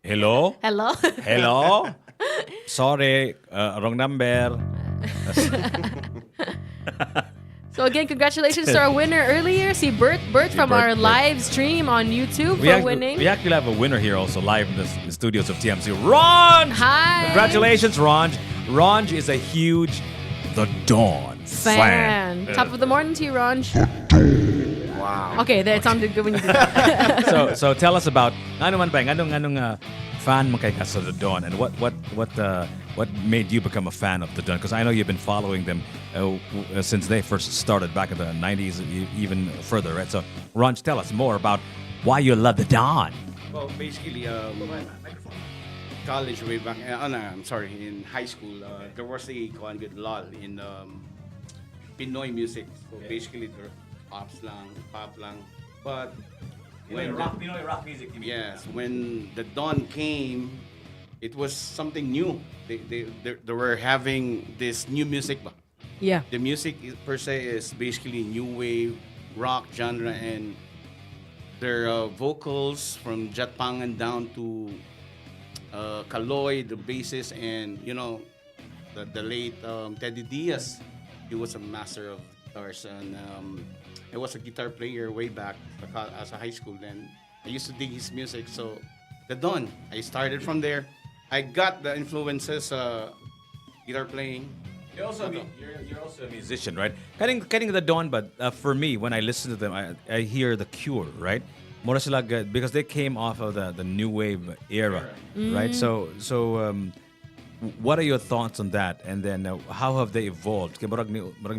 Hello? Hello? Hello? Sorry, wrong number. So again, congratulations to our winner earlier. See Bert from our live stream on YouTube for winning. We actually have a winner here also live in the studios of TMC. Ron! Hi! Congratulations, Ron. Ron is a huge The Dawn fan. Top of the morning to you, Ron. Wow. Okay, that sounded good when you did that. So tell us about anong fan mo kay sa The Dawn, and what made you become a fan of The Dawn? Because I know you've been following them since they first started back in the 90s, even further, right? So Ron, tell us more about why you love The Dawn. Well, basically, college way back, in high school, there was a good lull in Pinoy music. So basically, pop lang. But when Pinoy rock music. yes, when The Dawn came, it was something new. They were having this new music. Yeah. The music per se is basically new wave rock genre, and their vocals from Jet Pangan down to Kaloy, the bassist, and the late Teddy Diaz. He was a master of guitars, and I was a guitar player way back as a high school. Then I used to dig his music. So The Dawn, I started from there. I got the influences, guitar playing. You're also a musician, right? Kaning The Dawn, but for me, when I listen to them, I hear The Cure, right? More sila because they came off of the new wave era, right? So what are your thoughts on that? And then how have they evolved? Kaya marag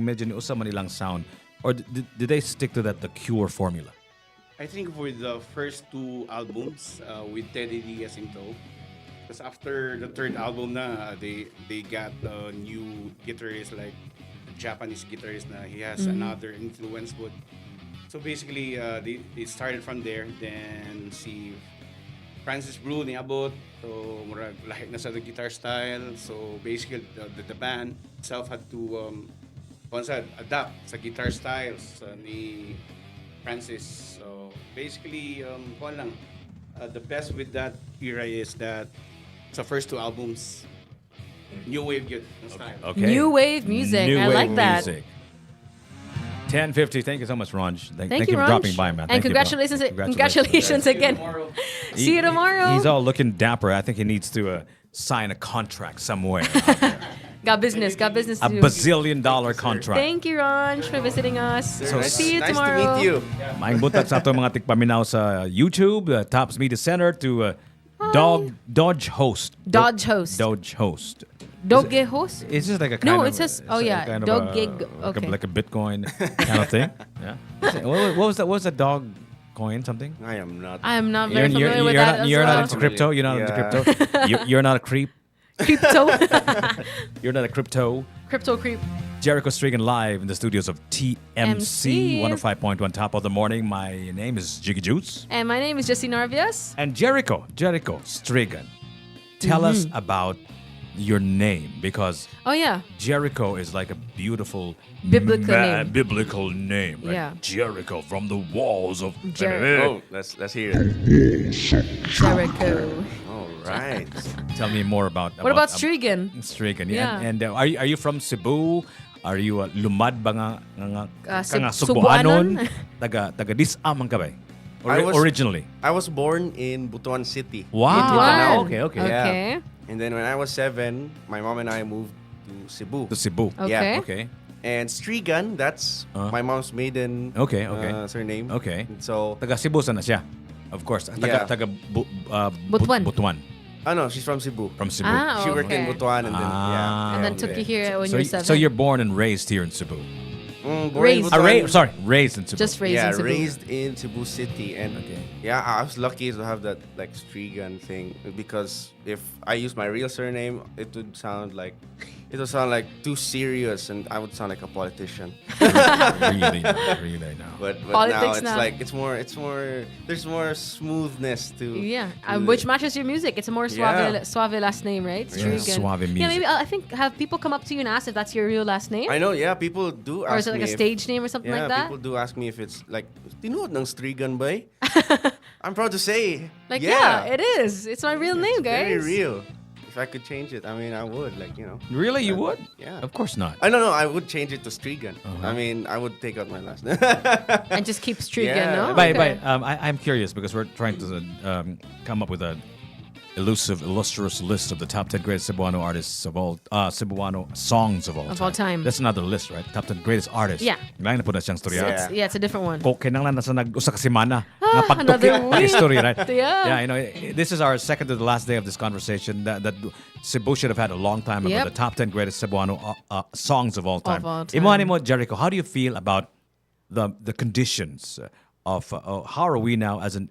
medyo ni usa man nilang sound, or did they stick to the Cure formula? I think for the first two albums with Teddy Diaz in tow, because after the third album they got new guitarists, like a Japanese guitarist he has another influence. But so basically they started from there. Then si Francis Brew niabot, so murag lahi na sa the guitar style. So basically the band itself had to adapt sa guitar styles ni Francis. So basically the best with that era is that the first two albums, new wave style. Okay. New wave music. I like that. Music. 10:50. Thank you so much, Ron. Thank you, for Ron. dropping by, man. And Thank you, congratulations again. See you tomorrow. He's all looking dapper. I think he needs to sign a contract somewhere. Got business to A do. bazillion-dollar contract. Thank you, Ron, for visiting us. See you nice tomorrow. to meet you. Maing buntag sa ato mga tikpaminaw sa YouTube, Tops Media Center to Dodge Host. Dodge Host. Dodge Host. Doge host? It's just like a kind No, of... it says, it's a kind of Doge. like Okay. like a Bitcoin kind of thing. Yeah. What was that? What was that dog coin? Something? I am not. I am not very familiar with that. You're not as into well. crypto. You're not into crypto. You're not a creep. Crypto. You're not a crypto. Crypto creep. Jericho Strian live in the studios of TMC 105.1 Top of the Morning. My name is Jiggy Juice. And my name is Justine Narvios. And Jericho Strigan. Tell us about your name, because Oh, yeah. Jericho is like a beautiful Biblical name. name, right? Yeah. Jericho from the walls of Oh, let's hear it. Jericho. All right. Tell me more about What about Strigan? Strigan, Yeah. yeah. And are you from Cebu? Are you lumad ba nga Cebuanon? taga disam ang kabay? Originally. I was born in Butuan City. Wow. Okay. Okay. And then when I was 7, my mom and I moved to Cebu. To Cebu. Okay. Yeah. Okay. And Strigan, that's my mom's maiden Okay. surname. Okay. So, Taga Cebu sana siya. Of course. Yeah. Taga Butuan. Butuan. no, she's from Cebu. From Cebu. Ah, She worked in okay. Butuan and then, Ah, And then took you here when you were 7. So you're born and raised here in Cebu. Born in Raised. Butuan. Raised in Cebu. Just raised Yeah, in Cebu. raised in Cebu City. And Okay. yeah, I was lucky to have that like Strigan thing, because if I use my real surname, it would sound like it'll sound like too serious, and I would sound like a politician. Really no. But now Politics it's now. like it's more. There's more smoothness to. Yeah, to which matches your music. It's a more suave, Yeah. suave last name, right? Yeah, Strigan. suave music. Yeah, maybe I think have people come up to you and ask if that's your real last name, I know, yeah, people do ask or is it like me a if- stage name or something yeah, like that? people do ask me if it's like, tinuod ng Strigan ba? I'm proud to say, Like, yeah, it is. It's my real name, guys. very real. If I could change it, I mean, I would, like, you know. Really, you would? Yeah. Of course not. I don't know, I would change it to Strigan. Uh-huh. I mean, I would take out my last name. And just keep Strigan, Yeah. no? But Okay. I'm curious because we're trying to come up with a illustrious list of the top 10 greatest Cebuano artists of all, Cebuano songs of all time. Of all time. That's another list, right? Top 10 greatest artists. Yeah. Ngayon na po na siyang storya. Yeah. It's a different one. Ko kinanglan na sa nag-usa ka semana nga another pagtukit ang week. history, right? Yeah. You know, this is our second to the last day of this conversation that Cebu should have had a long time ago. Yep. The top 10 greatest Cebuano songs of all time. Of all time. Imani mo, Jericho, how do you feel about the conditions of how are we now as an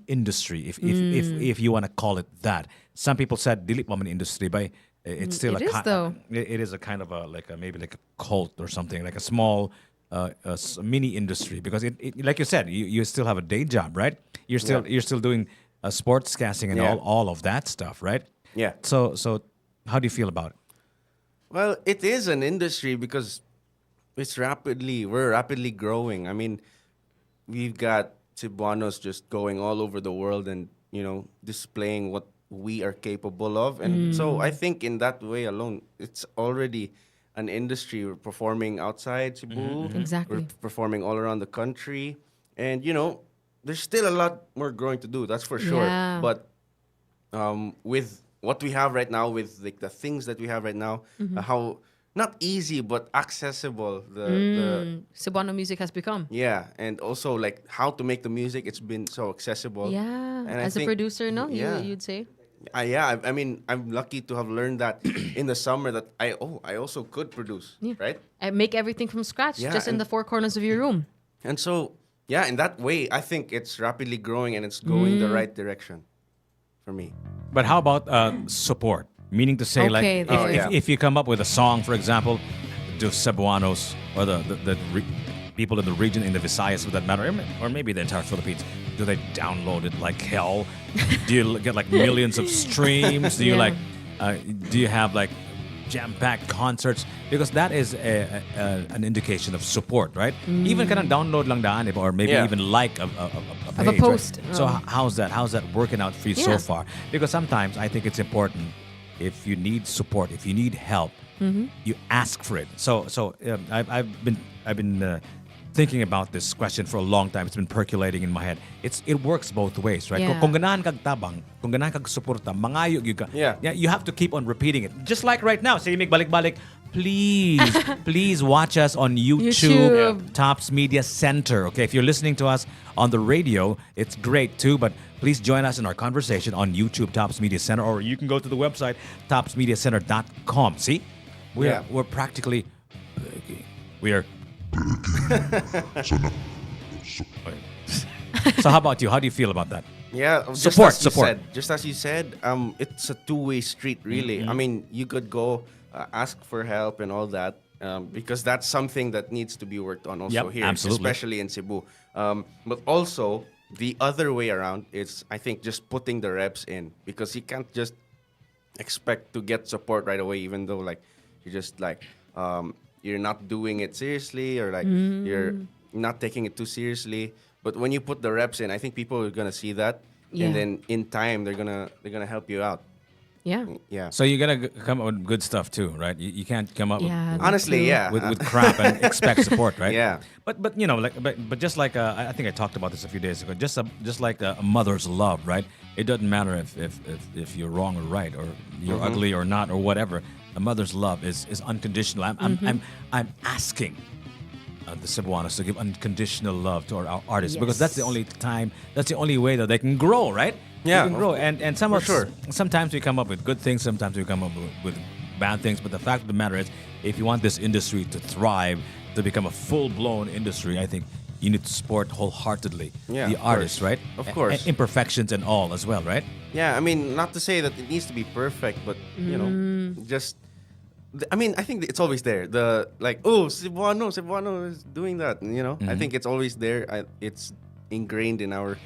industry, if you want to call it that? Some people said dili pa man industry, but it's still It is, though. it is a kind of maybe like a cult or something, like a small mini industry, because it like you said, you still have a day job, right? You're still doing sports casting and Yeah. all of that stuff, right? Yeah. So how do you feel about it? Well, it is an industry because we're rapidly growing. I mean, we've got Cebuanos just going all over the world and, you know, displaying what we are capable of. And so I think in that way alone, it's already an industry. We're performing outside Cebu. Exactly. We're performing all around the country. And, you know, there's still a lot more growing to do, that's for sure. Yeah. But with what we have right now, with like the things that we have right now, how not easy but accessible the Cebuano music has become. yeah, and also like how to make the music, it's been so accessible. Yeah. And I As a think- producer, no? Yeah. You'd say? I mean, I'm lucky to have learned that in the summer that I also could produce, Yeah. right? I make everything from scratch, Yeah, just in and- the four corners of your room. And so, yeah, in that way, I think it's rapidly growing and it's going the right direction for me. But how about support? Meaning to say, Okay, like, there. if you come up with a song, for example, do Cebuanos or the people in the region, in the Visayas for that matter, or maybe the entire Philippines, do they download it like hell? Do you get like millions of streams? Do you Yeah. like, do you have like jam-packed concerts? Because that is an indication of support, right? Even kind of download lang daan, or maybe Yeah. even like a Of a page, right? post. So Oh. how's that working out for you so Yeah. far? Because sometimes I think it's important, if you need support, if you need help, you ask for it. So I've been thinking about this question for a long time. It's been percolating in my head. It works both ways, right? Yeah. Kung ganahan kag tabang, kung ganahan kag suporta, mangayo gyud ka. Yeah. You have to keep on repeating it. Just like right now, say mig balik-balik, please watch us on YouTube, YouTube. Tops Media Center. Okay, if you're listening to us on the radio, it's great too, but please join us in our conversation on YouTube, Tops Media Center, or you can go to the website, topsmediacenter.com. See? We're practically... We are... So how about you? How do you feel about that? Yeah, Support. Just as you said, it's a two-way street, really. I mean, you could go ask for help and all that, because that's something that needs to be worked on also Yep, here, absolutely. especially in Cebu. But also, the other way around is, I think, just putting the reps in, because you can't just expect to get support right away, even though like you're just like you're not doing it seriously, or like you're not taking it too seriously. But when you put the reps in, I think people are gonna see that, Yeah. and then in time they're gonna help you out. Yeah. Yeah. So you gotta come up with good stuff too, right? You can't come up Yeah, with, Honestly, yeah. with crap and expect support, right? Yeah. But you know, like but just like I think I talked about this a few days ago. Just like a mother's love, right? It doesn't matter if you're wrong or right, or you're ugly or not, or whatever. A mother's love is unconditional. I'm asking the Cebuanos to give unconditional love to our artists, because that's the only time, that's the only way that they can grow, right? Yeah, they can grow. And for sure. Sometimes we come up with good things, sometimes we come up with bad things. But the fact of the matter is, if you want this industry to thrive, to become a full-blown industry, I think you need to support wholeheartedly Yeah, the of artists, course. right? Of course. And imperfections and all as well, right? Yeah, I mean, not to say that it needs to be perfect, but you know, just I mean, I think it's always there. Cebuano is doing that. You know, I think it's always there. It's ingrained in our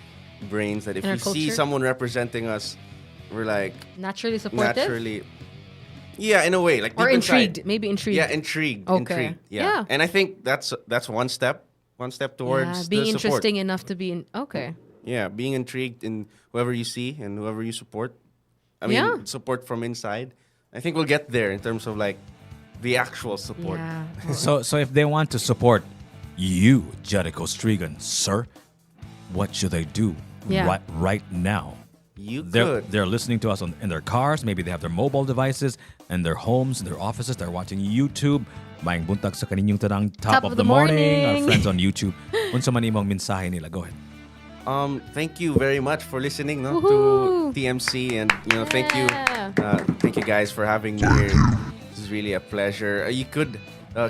brains that if In our we see culture? someone representing us, we're like Naturally supportive? naturally, yeah, in a way, like Or deep inside. intrigued. Maybe intrigued. Yeah, intrigued. Okay. Intrigued. Yeah. Yeah. And I think that's one step towards Yeah, being the support. interesting enough to be in. Okay. Yeah, being intrigued in whoever you see and whoever you support. I mean, Yeah. support from inside. I think we'll get there in terms of like the actual support. Yeah. So if they want to support you, Jericho Strian, sir, what should they do Yeah. right now? They're listening to us in their cars. Maybe they have their mobile devices in their homes, in their offices. They're watching YouTube. Maayong buntag sa kaninyong tanang top of the morning. Our friends on YouTube. Unsa man imong mensahe nila? Go ahead. Thank you very much for listening to Woohoo! TMC, and thank you Yeah. guys for having me here. This is really a pleasure. You could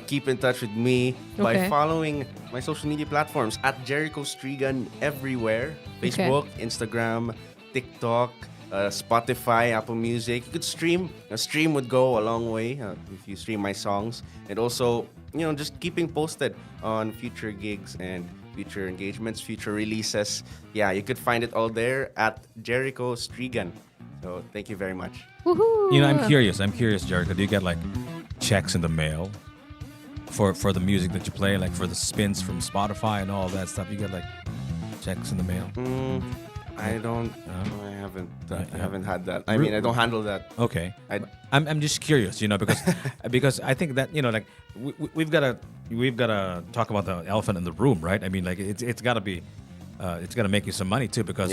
keep in touch with me by Okay. following my social media platforms at Jericho Strian everywhere: Facebook, Instagram, TikTok, Spotify, Apple Music. You could stream. A stream would go a long way if you stream my songs, and also just keeping posted on future gigs and future engagements, future releases. Yeah, you could find it all there at Jericho Strian. So thank you very much. Woohoo! I'm curious, Jericho. Do you get like checks in the mail for the music that you play, like for the spins from Spotify and all that stuff? You get like checks in the mail? I don't. I haven't had that. I mean, I don't handle that. Okay. I'm just curious, because I think that like we've got to talk about the elephant in the room, right? I mean, like it's got to be, it's got to make you some money too, because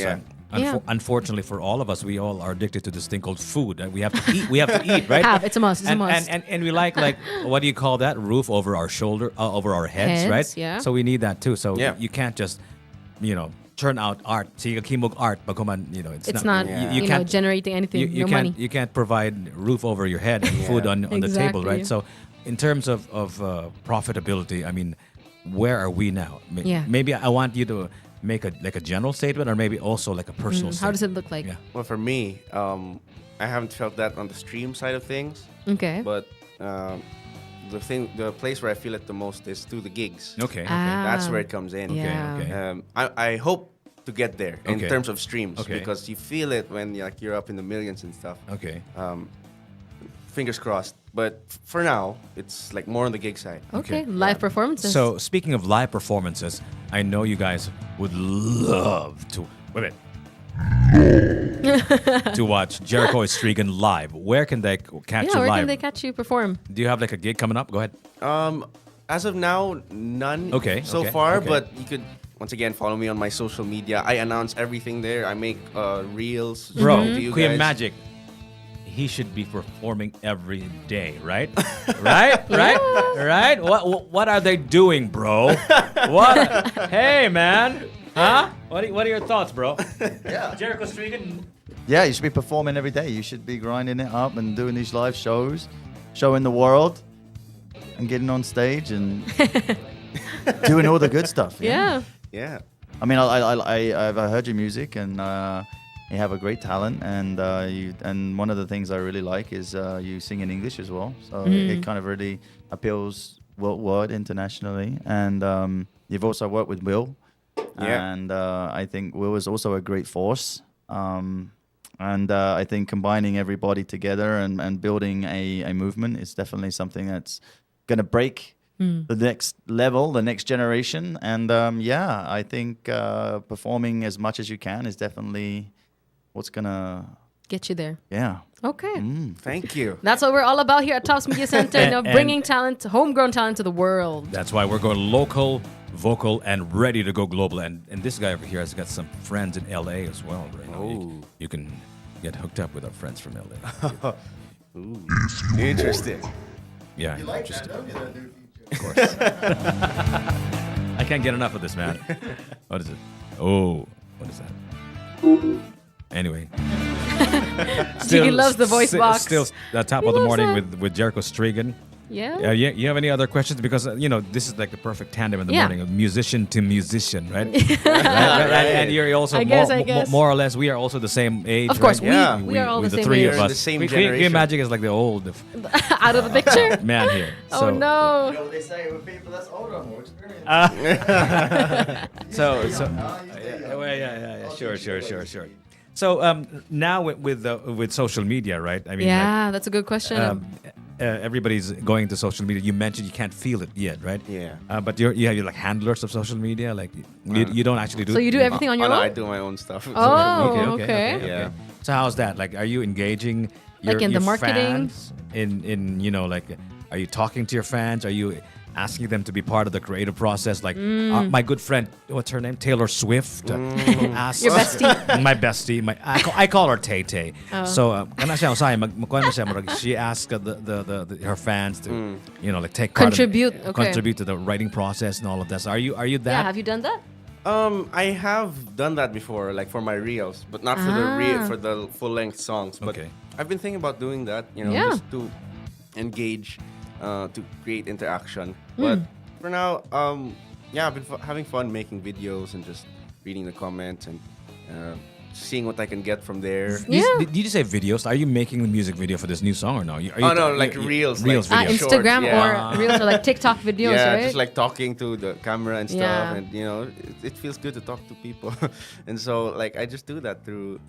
unfortunately for all of us, we all are addicted to this thing called food. We have to eat. We have to eat, right? It's a must. It's a must. And we like what do you call that? Roof over our shoulder, over our heads, right? Yeah. So we need that too. So Yeah. you can't just, turn out art. See, kimog art, baguman, It's not, you can't generating anything. you no can't money. you can't provide roof over your head and food on the table, right? Exactly. So in terms of profitability, I mean, where are we now? Yeah. Maybe I want you to make a general statement, or maybe also like a personal How does statement. it look like? Yeah. Well, for me, I haven't felt that on the stream side of things. Okay. But the place where I feel it the most is through the gigs. Okay. That's where it comes in. Yeah. Okay. I hope to get there in Okay. terms of streams, Okay. because you feel it when you're up in the millions and stuff. Okay. Fingers crossed. But for now, it's like more on the gig side. Okay. Live performances. So speaking of live performances, I know you guys would love to to watch Jericho Strian live. Where can they catch you where live? can they catch you perform? Do you have like a gig coming up? Go ahead. As of now, none Okay, so okay, far, okay. but you could once again follow me on my social media. I announce everything there. I make reels. Bro, to you Kuya guys. Magic, he should be performing every day, right? Right? What are they doing, bro? What? Hey, man. Huh? What are your thoughts, bro? Yeah. Jericho Strian. Yeah, you should be performing every day. You should be grinding it up and doing these live shows, showing the world, and getting on stage and doing all the good stuff. Yeah. Yeah. I mean, I've heard your music, and you have a great talent, and one of the things I really like is you sing in English as well. So it kind of really appeals worldwide, internationally, and you've also worked with Will. Yeah. And I think Will is also a great force. And I think combining everybody together and building a movement is definitely something that's going to break the next level, the next generation. And I think performing as much as you can is definitely what's going to Get you there. Yeah. Okay. Thank you. That's what we're all about here at Tops Media Center. And- Bringing talent, homegrown talent to the world. That's why we're going local, vocal, and ready to go global. And this guy over here has got some friends in LA as well. Right? You can get hooked up with our friends from LA. Ooh. Interesting. Yeah, You like interesting. that, don't you? Of course. I can't get enough of this, man. What is it? Oh, what is that? Anyway. Jiggy loves the voice box. Still top He of the loves morning that. with Jericho Strian. Yeah. You have any other questions? Because this is like the perfect tandem in the Yeah. morning, of musician to musician, right? And you're also I guess. more or less. We are also the same age. Of course, right? we are all the the same three age. of We're us. the same Queen generation. Magic is like the old Out of the picture. man here. Oh So, no. What they say with people that's older and more experienced. So, Yeah. sure. So now with social media, right? I mean, Yeah, that's a good question. everybody's going to social media. You mentioned you can't feel it yet, right? Yeah. But you have your like handlers of social media, like you don't actually do. So you do everything on your no, own? I do my own stuff. Oh, okay. Yeah. So how's that? Like, are you engaging your, Like in the your marketing? fans in like, are you talking to your fans? Are you asking them to be part of the creative process? Like my good friend, what's her name? Taylor Swift. Asked, Your bestie? my bestie. I call her Tay Tay. Oh. So kana siya usay magkuan na siya murag she asked her fans to like take part Contribute, in, okay. contribute to the writing process and all of that. So are you Yeah, that? have you done that? I have done that before, like for my reels, but not for for the full length songs. But Okay. I've been thinking about doing that, Yeah. just to engage, to create interaction. But for now, I've been having fun making videos and just reading the comments and seeing what I can get from there. Did you say videos? Are you making the music video for this new song or no? Are you Like reels, Reels like videos. Instagram yeah. or Reels or like TikTok videos, Yeah, right? just like talking to the camera and stuff, Yeah. and it feels good to talk to people, and so like I just do that through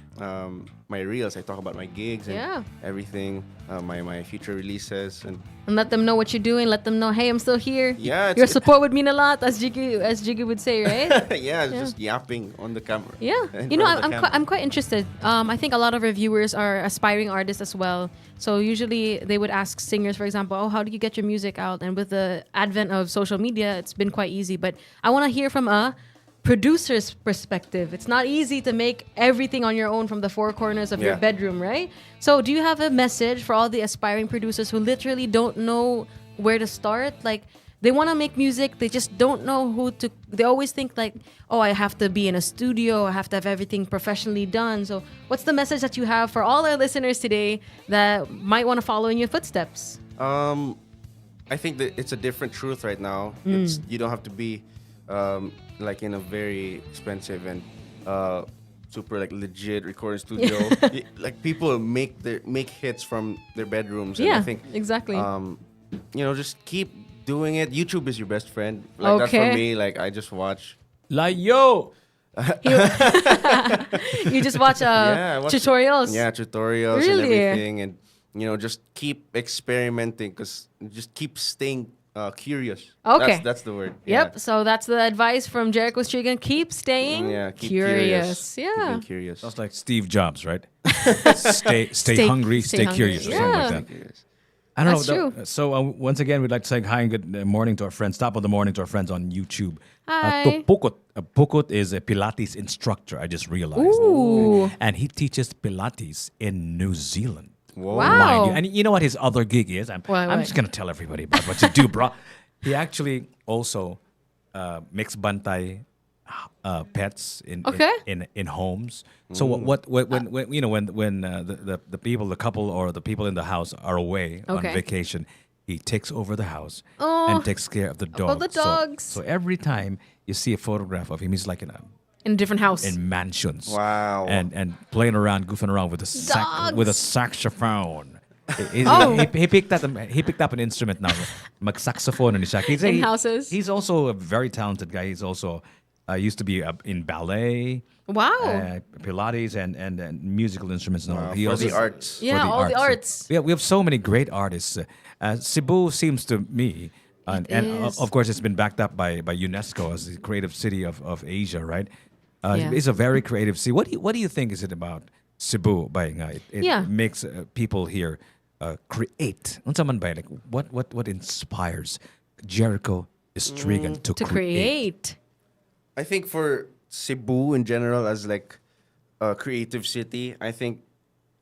my reels. I talk about my gigs and Yeah. everything, my future releases, and And let them know what you're doing. Let them know, hey, I'm still here. Yeah, Your it's- support would mean a lot, as Jiggy would say, right? yeah, it's just yapping on the camera. Yeah, in you know, front of the camera. I'm quite interested. I think a lot of our viewers are aspiring artists as well. So usually they would ask singers, for example, oh, how do you get your music out? And with the advent of social media, it's been quite easy. But I want to hear from a producer's perspective. It's not easy to make everything on your own from the four corners of your Yeah. bedroom, right? So do you have a message for all the aspiring producers who literally don't know where to start? Like, they want to make music, they just don't know who to. They always think like, oh, I have to be in a studio, I have to have everything professionally done. So what's the message that you have for all our listeners today that might want to follow in your footsteps? I think that it's a different truth right now. You don't have to be like in a very expensive and super like legit recording studio. Like people make hits from their bedrooms. And I think exactly. just keep doing it. YouTube is your best friend. Like that Okay. for me. Like I just watch. Like yo. You just watch I watch- tutorials. Yeah, tutorials and Really? everything, and just keep experimenting, because just keep staying curious. Okay. That's the word. Yep. So that's the advice from Jericho Strian. Keep staying Yeah, keep curious. Keep Yeah. being curious. Sounds like Steve Jobs, right? stay hungry, stay hungry. curious, or something like Yeah. that. I don't That's know. true. So once again, we'd like to say hi and good morning to our friends. Top of the morning to our friends on YouTube. Hi. To Pukot. Pukot is a Pilates instructor. I just realized. Ooh. And he teaches Pilates in New Zealand. Whoa. Wow. Mind you. And you know what his other gig is? I'm What? just gonna tell everybody about what you do, bro. He actually also makes bantai pets in Okay. in homes. So what when you know when the people, the couple or the people in the house are away on Okay. vacation, he takes over the house Oh, and takes care of the dogs. the dogs. So every time you see a photograph of him, he's like in In a different house. mansions. Wow. And playing around, goofing around with a Dogs. saxophone. Oh. He picked up an instrument now. Mag-saxophone and siya. In houses. He's also a very talented guy. He's also used to be in ballet, Wow. Pilates, and musical instruments and all. He For also, the arts. Yeah, all the arts. Yeah, we have so many great artists. Cebu seems to me, and is. of course, it's been backed up by UNESCO as the creative city of Asia, right? Yeah. It's a very creative city. What do you think is it about Cebu? It Yeah. makes people here create. Unsa man ba, like what inspires Jericho Strian to To create. I think for Cebu in general, as like a creative city, I think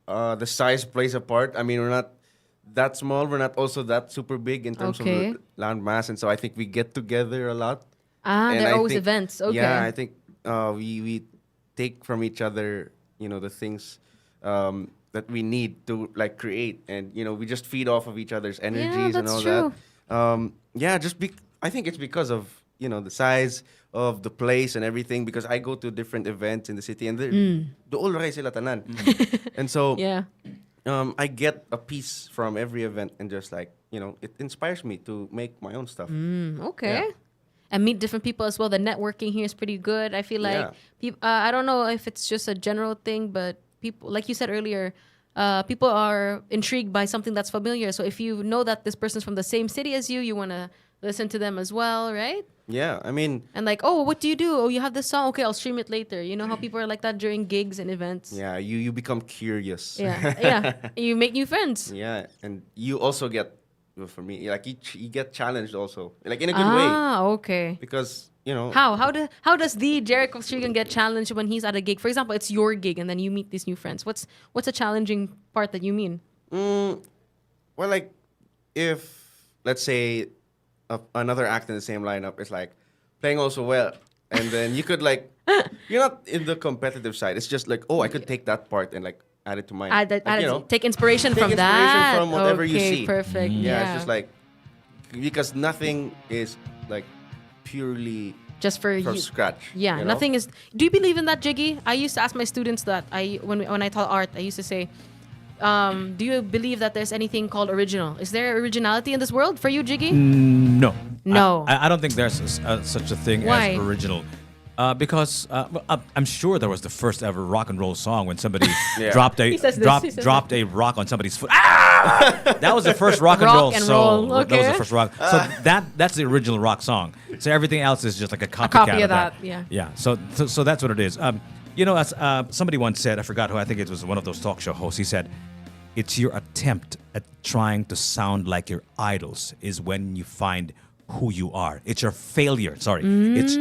the size plays a part. I mean, we're not that small. We're not also that super big in terms Okay. of the land mass, and so I think we get together a lot. Ah, And there are I always think- events. Okay. Yeah, I think we take from each other, the things that we need to like create, and we just feed off of each other's energies and that's all true. that. I think it's because of the size of the place and everything, because I go to different events in the city and they're dool ra kayo sila tanan. And so Yeah. I get a piece from every event, and just like it inspires me to make my own stuff. Okay. Yeah. And meet different people as well. The networking here is pretty good. I feel like Yeah. people. I don't know if it's just a general thing, but people, like you said earlier, people are intrigued by something that's familiar. So if you know that this person's from the same city as you, you want to listen to them as well, right? Yeah, I mean, And like, oh, what do you do? Oh, you have this song. Okay, I'll stream it later. You know how people are like that during gigs and events. yeah, you become curious. Yeah, yeah. You make new friends. Yeah, and you also get, well, for me, like you get challenged also, like in a good way, Ah, okay. because How does the Jericho Strian get challenged when he's at a gig? For example, it's your gig and then you meet these new friends. What's a challenging part that you mean? well, like if let's say another act in the same lineup is like playing also well, and then you could like you're not in the competitive side. It's just like, oh, I could take that part and like add it to mine. Take inspiration take from inspiration that. from whatever you Okay, see. perfect. Yeah, Yeah, it's just like, because nothing is like purely just for from you. scratch. Yeah, nothing is. Do you believe in that, Jiggy? I used to ask my students that. When I taught art, I used to say, do you believe that there's anything called original? Is there originality in this world for you, Jiggy? No. No. I don't think there's such a thing Why? as original. Because I'm sure there was the first ever rock and roll song when somebody Yeah. dropped a He says this, he says dropped a rock on somebody's foot. Ah! That was the first rock and Rock roll and song. roll, That was the okay. first rock. So that's the original rock song. So everything else is just like a copycat copy of that, yeah. Yeah. So that's what it is. As somebody once said, I forgot who. I think it was one of those talk show hosts. He said, "It's your attempt at trying to sound like your idols is when you find who you are. It's your failure. Sorry, it's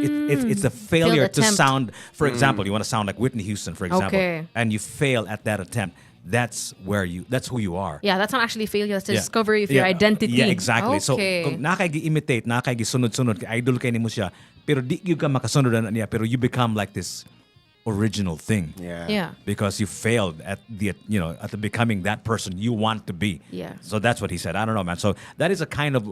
the failure to attempt. sound. For example, you want to sound like Whitney Houston, for example, Okay. and you fail at that attempt. That's who you are. Yeah, that's not actually failure. That's a Yeah. discovery of your Yeah. identity. Yeah, exactly. So, Okay. kung nakagi-imitate, nakagi-sunod-sunod, idol ka mo siya, pero di ka makasunod na niya, pero you become like this original thing. Yeah. Because you failed at the becoming that person you want to be. Yeah. So that's what he said. I don't know, man. So that is a kind of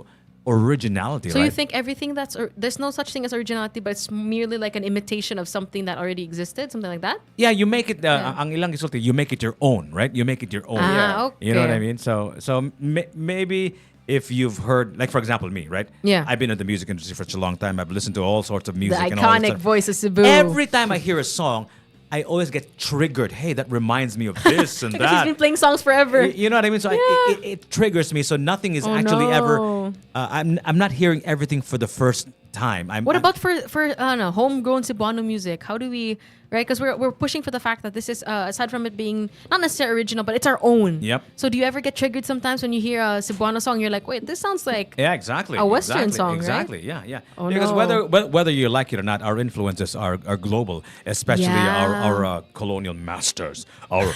originality, So right? you think everything there's no such thing as originality, but it's merely like an imitation of something that already existed, something like that? Yeah, you make it. Ang ilang gisulti, you make it your own, right? You make it your own. Okay. You know what I mean? So maybe if you've heard, like for example, me, right? Yeah. I've been in the music industry for such a long time. I've listened to all sorts of The music and all that iconic stuff. voice of Cebu. Every time I hear a song, I always get triggered. Hey, that reminds me of this and Because he's that. been playing songs forever. You know what I mean? So it triggers me. So nothing is actually ever. no. I'm not hearing everything for the first time. What about for I don't know, homegrown Cebuano music? How do we, right? Because we're pushing for the fact that this is aside from it being not necessarily original, but it's our own. Yep. So do you ever get triggered sometimes when you hear a Cebuano song? You're like, wait, this sounds like Yeah, exactly. a Western exactly, song, right? Exactly. Yeah, yeah. Oh, because no. whether you like it or not, our influences are global, especially Yeah. our colonial masters, our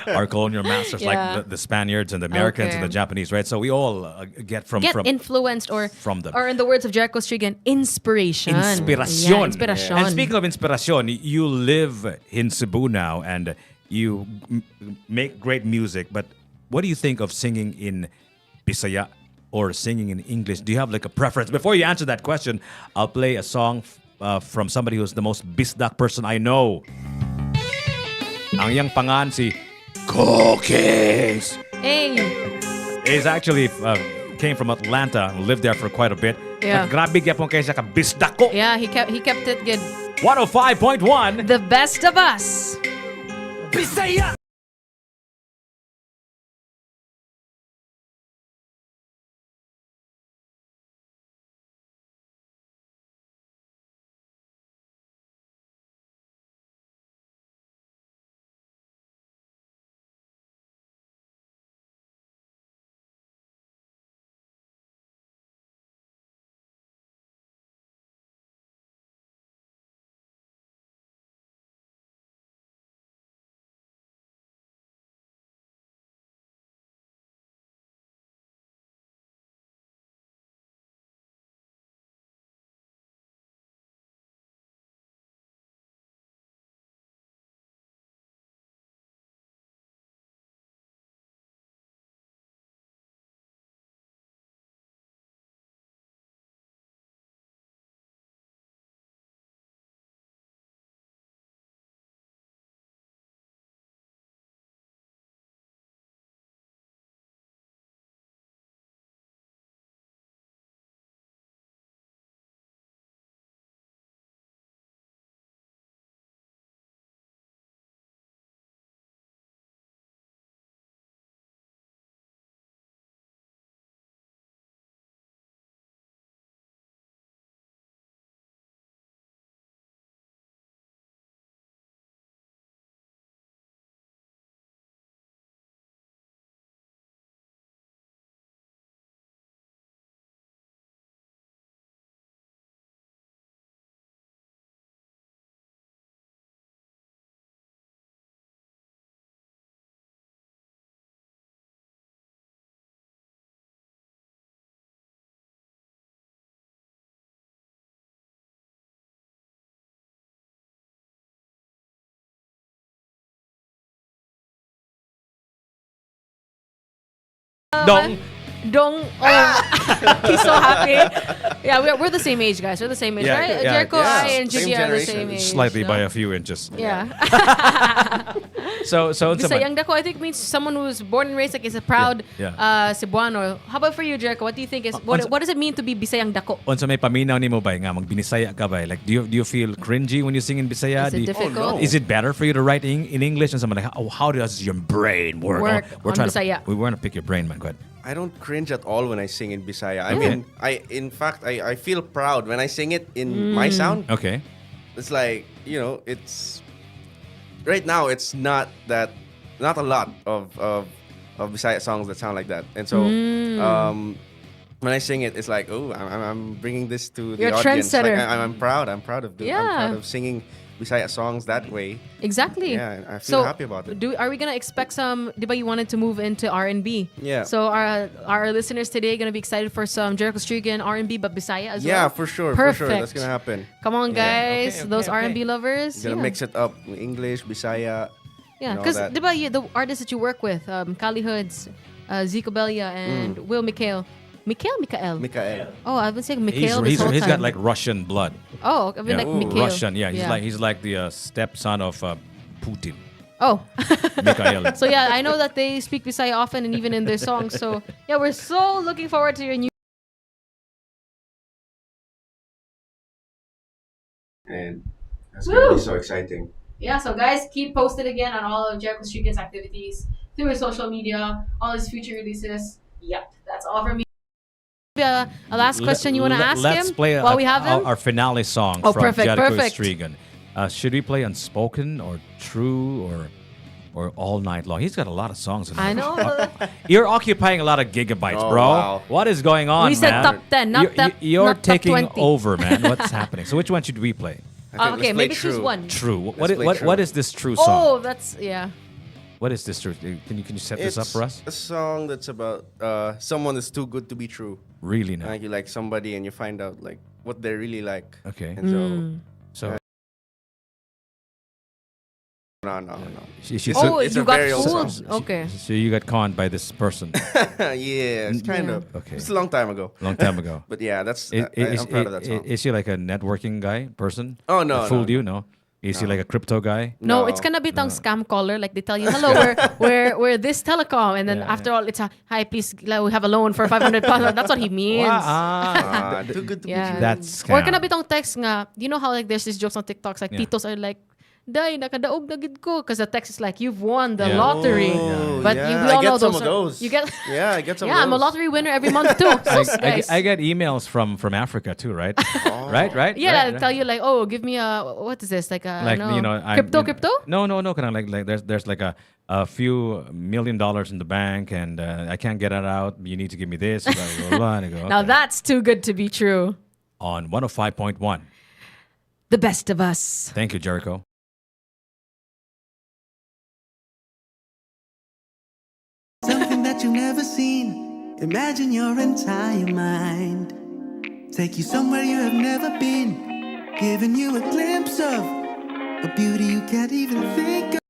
our colonial masters, Yeah. like the Spaniards and the Americans and the Okay. Japanese, right? So we all get from influenced or from them. or in the words of Jericho Strian, inspiration. Inspiración. Yeah, inspiración. And speaking of inspiración, you live in Cebu now and you make great music, but what do you think of singing in Bisaya or singing in English? Do you have like a preference? Before you answer that question, I'll play a song from somebody who's the most bisdak person I know. Ang iyang pangan si Cookies. Hey. Is actually came from Atlanta, lived there for quite a bit. Yeah. But grabe gyapon kay siya ka bisdak ko. Yeah, he kept it good. 105.1 The best of us. Bisaya. Dong. Dong. Oh, he's so happy. Yeah, we're the same age, guys. We're the same age, Yeah, right? yeah, Jericho, yeah. I, and Same Jiggy are the generation. same age. Slightly no? by a few inches. Yeah. So Bisayang dako, I think, means someone who's born and raised like is a proud Yeah, Cebuano. How about for you, Jericho? What do you think is what does it mean to be Bisayang dako? Unsa may paminaw nimo ba nga magbinisaya ka ba? Like do you feel cringy when you sing in Bisaya? Is it difficult? Is it better for you to write in English and something like how does your brain work? On Bisaya. We want to pick your brain, man. Go ahead. I don't cringe at all when I sing in Bisaya. I mean, in fact, I feel proud when I sing it in my sound. Okay. It's like, it's right now. It's not a lot of Bisaya songs that sound like that, and so when I sing it, it's like, oh, I'm bringing this to the You're a audience. Like, trendsetter. I'm proud. I'm proud of I'm proud of singing Bisaya songs that way. Exactly. Yeah, I feel happy about it. Are we gonna expect some? Diba you wanted to move into R&B? Yeah. So our listeners today gonna be excited for some Jericho Strigan R&B, but Bisaya as well. Yeah, for sure. Perfect. For sure. That's gonna happen. Come on, guys. Okay, Those okay. R&B lovers. Gonna mix it up, English, Bisaya. Yeah, and all because that. the artists that you work with, Kali Hoods, Zico Belia, and Will Mikael. Mikael? Mikael. Oh, I've been saying Mikael this whole He's time. got like Russian blood. Oh, I've been like Mikael. Russian. Yeah, he's like the stepson of Putin. Oh. Mikael. So yeah, I know that they speak Bisaya often and even in their songs. So yeah, we're so looking forward to your new. And that's gonna be so exciting. Yeah, so guys, keep posted again on all of Jericho Strigan's activities through his social media, all his future releases. Yep, that's all from me. A last question you want to ask Let's him play while we have him? our finale song Oh, from perfect, Jericho perfect. Strigan. Should we play Unspoken or True or All Night Long? He's got a lot of songs. I know. You're occupying a lot of gigabytes, Oh, bro. wow. What is going on, We said man? top 10, not You're not top taking 20. over, man. What's happening? So which one should we play? I think Okay, let's play maybe choose True. one. True. Let's play True. What is this True song? Oh, that's yeah. What is this True? Can you set this up for us? A song that's about someone that's too good to be true. Really now. Like you like somebody and you find out like what they're really like. Okay. And So no. she Oh, it's you a got very old fooled. song. Okay. so you got conned by this person Yeah, it's kind of. Okay. It's a long time ago. long time ago. But yeah, that's I- is, I'm proud of that song. Is he like a networking guy person? Oh, no, That fooled no. you? No. Is he like a crypto guy? No, it's gonna be tong scam caller. Like they tell you, hello, we're this telecom, and then after all, it's a hi, please, we have a loan for 500 pounds. That's what he means. Too good to be Yeah. true. That's Or scam. kana bitong text nga, you know how like there's these jokes on TikToks like Yeah. titos are like, Day, nakadaog na gid ko. Because the text is like, you've won the Yeah. lottery. Oh, But yeah. we all I get know some those. of those. You get Yeah, I get some Yeah, of I'm a those. lottery winner every month too. So, guys. I get emails from Africa too, right? Right. Yeah, right, they'll tell you like, oh, give me a, what is this? Like a, Like no, you know, crypto? No. Kind of like there's like a few $1 million in the bank, and I can't get it out. You need to give me this. Blah, blah, blah, and I go, Now okay. that's too good to be true. On 105.1. The best of us. Thank you, Jericho. Something that you've never seen. Imagine your entire mind. Take you somewhere you have never been. Giving you a glimpse of a beauty you can't even think of.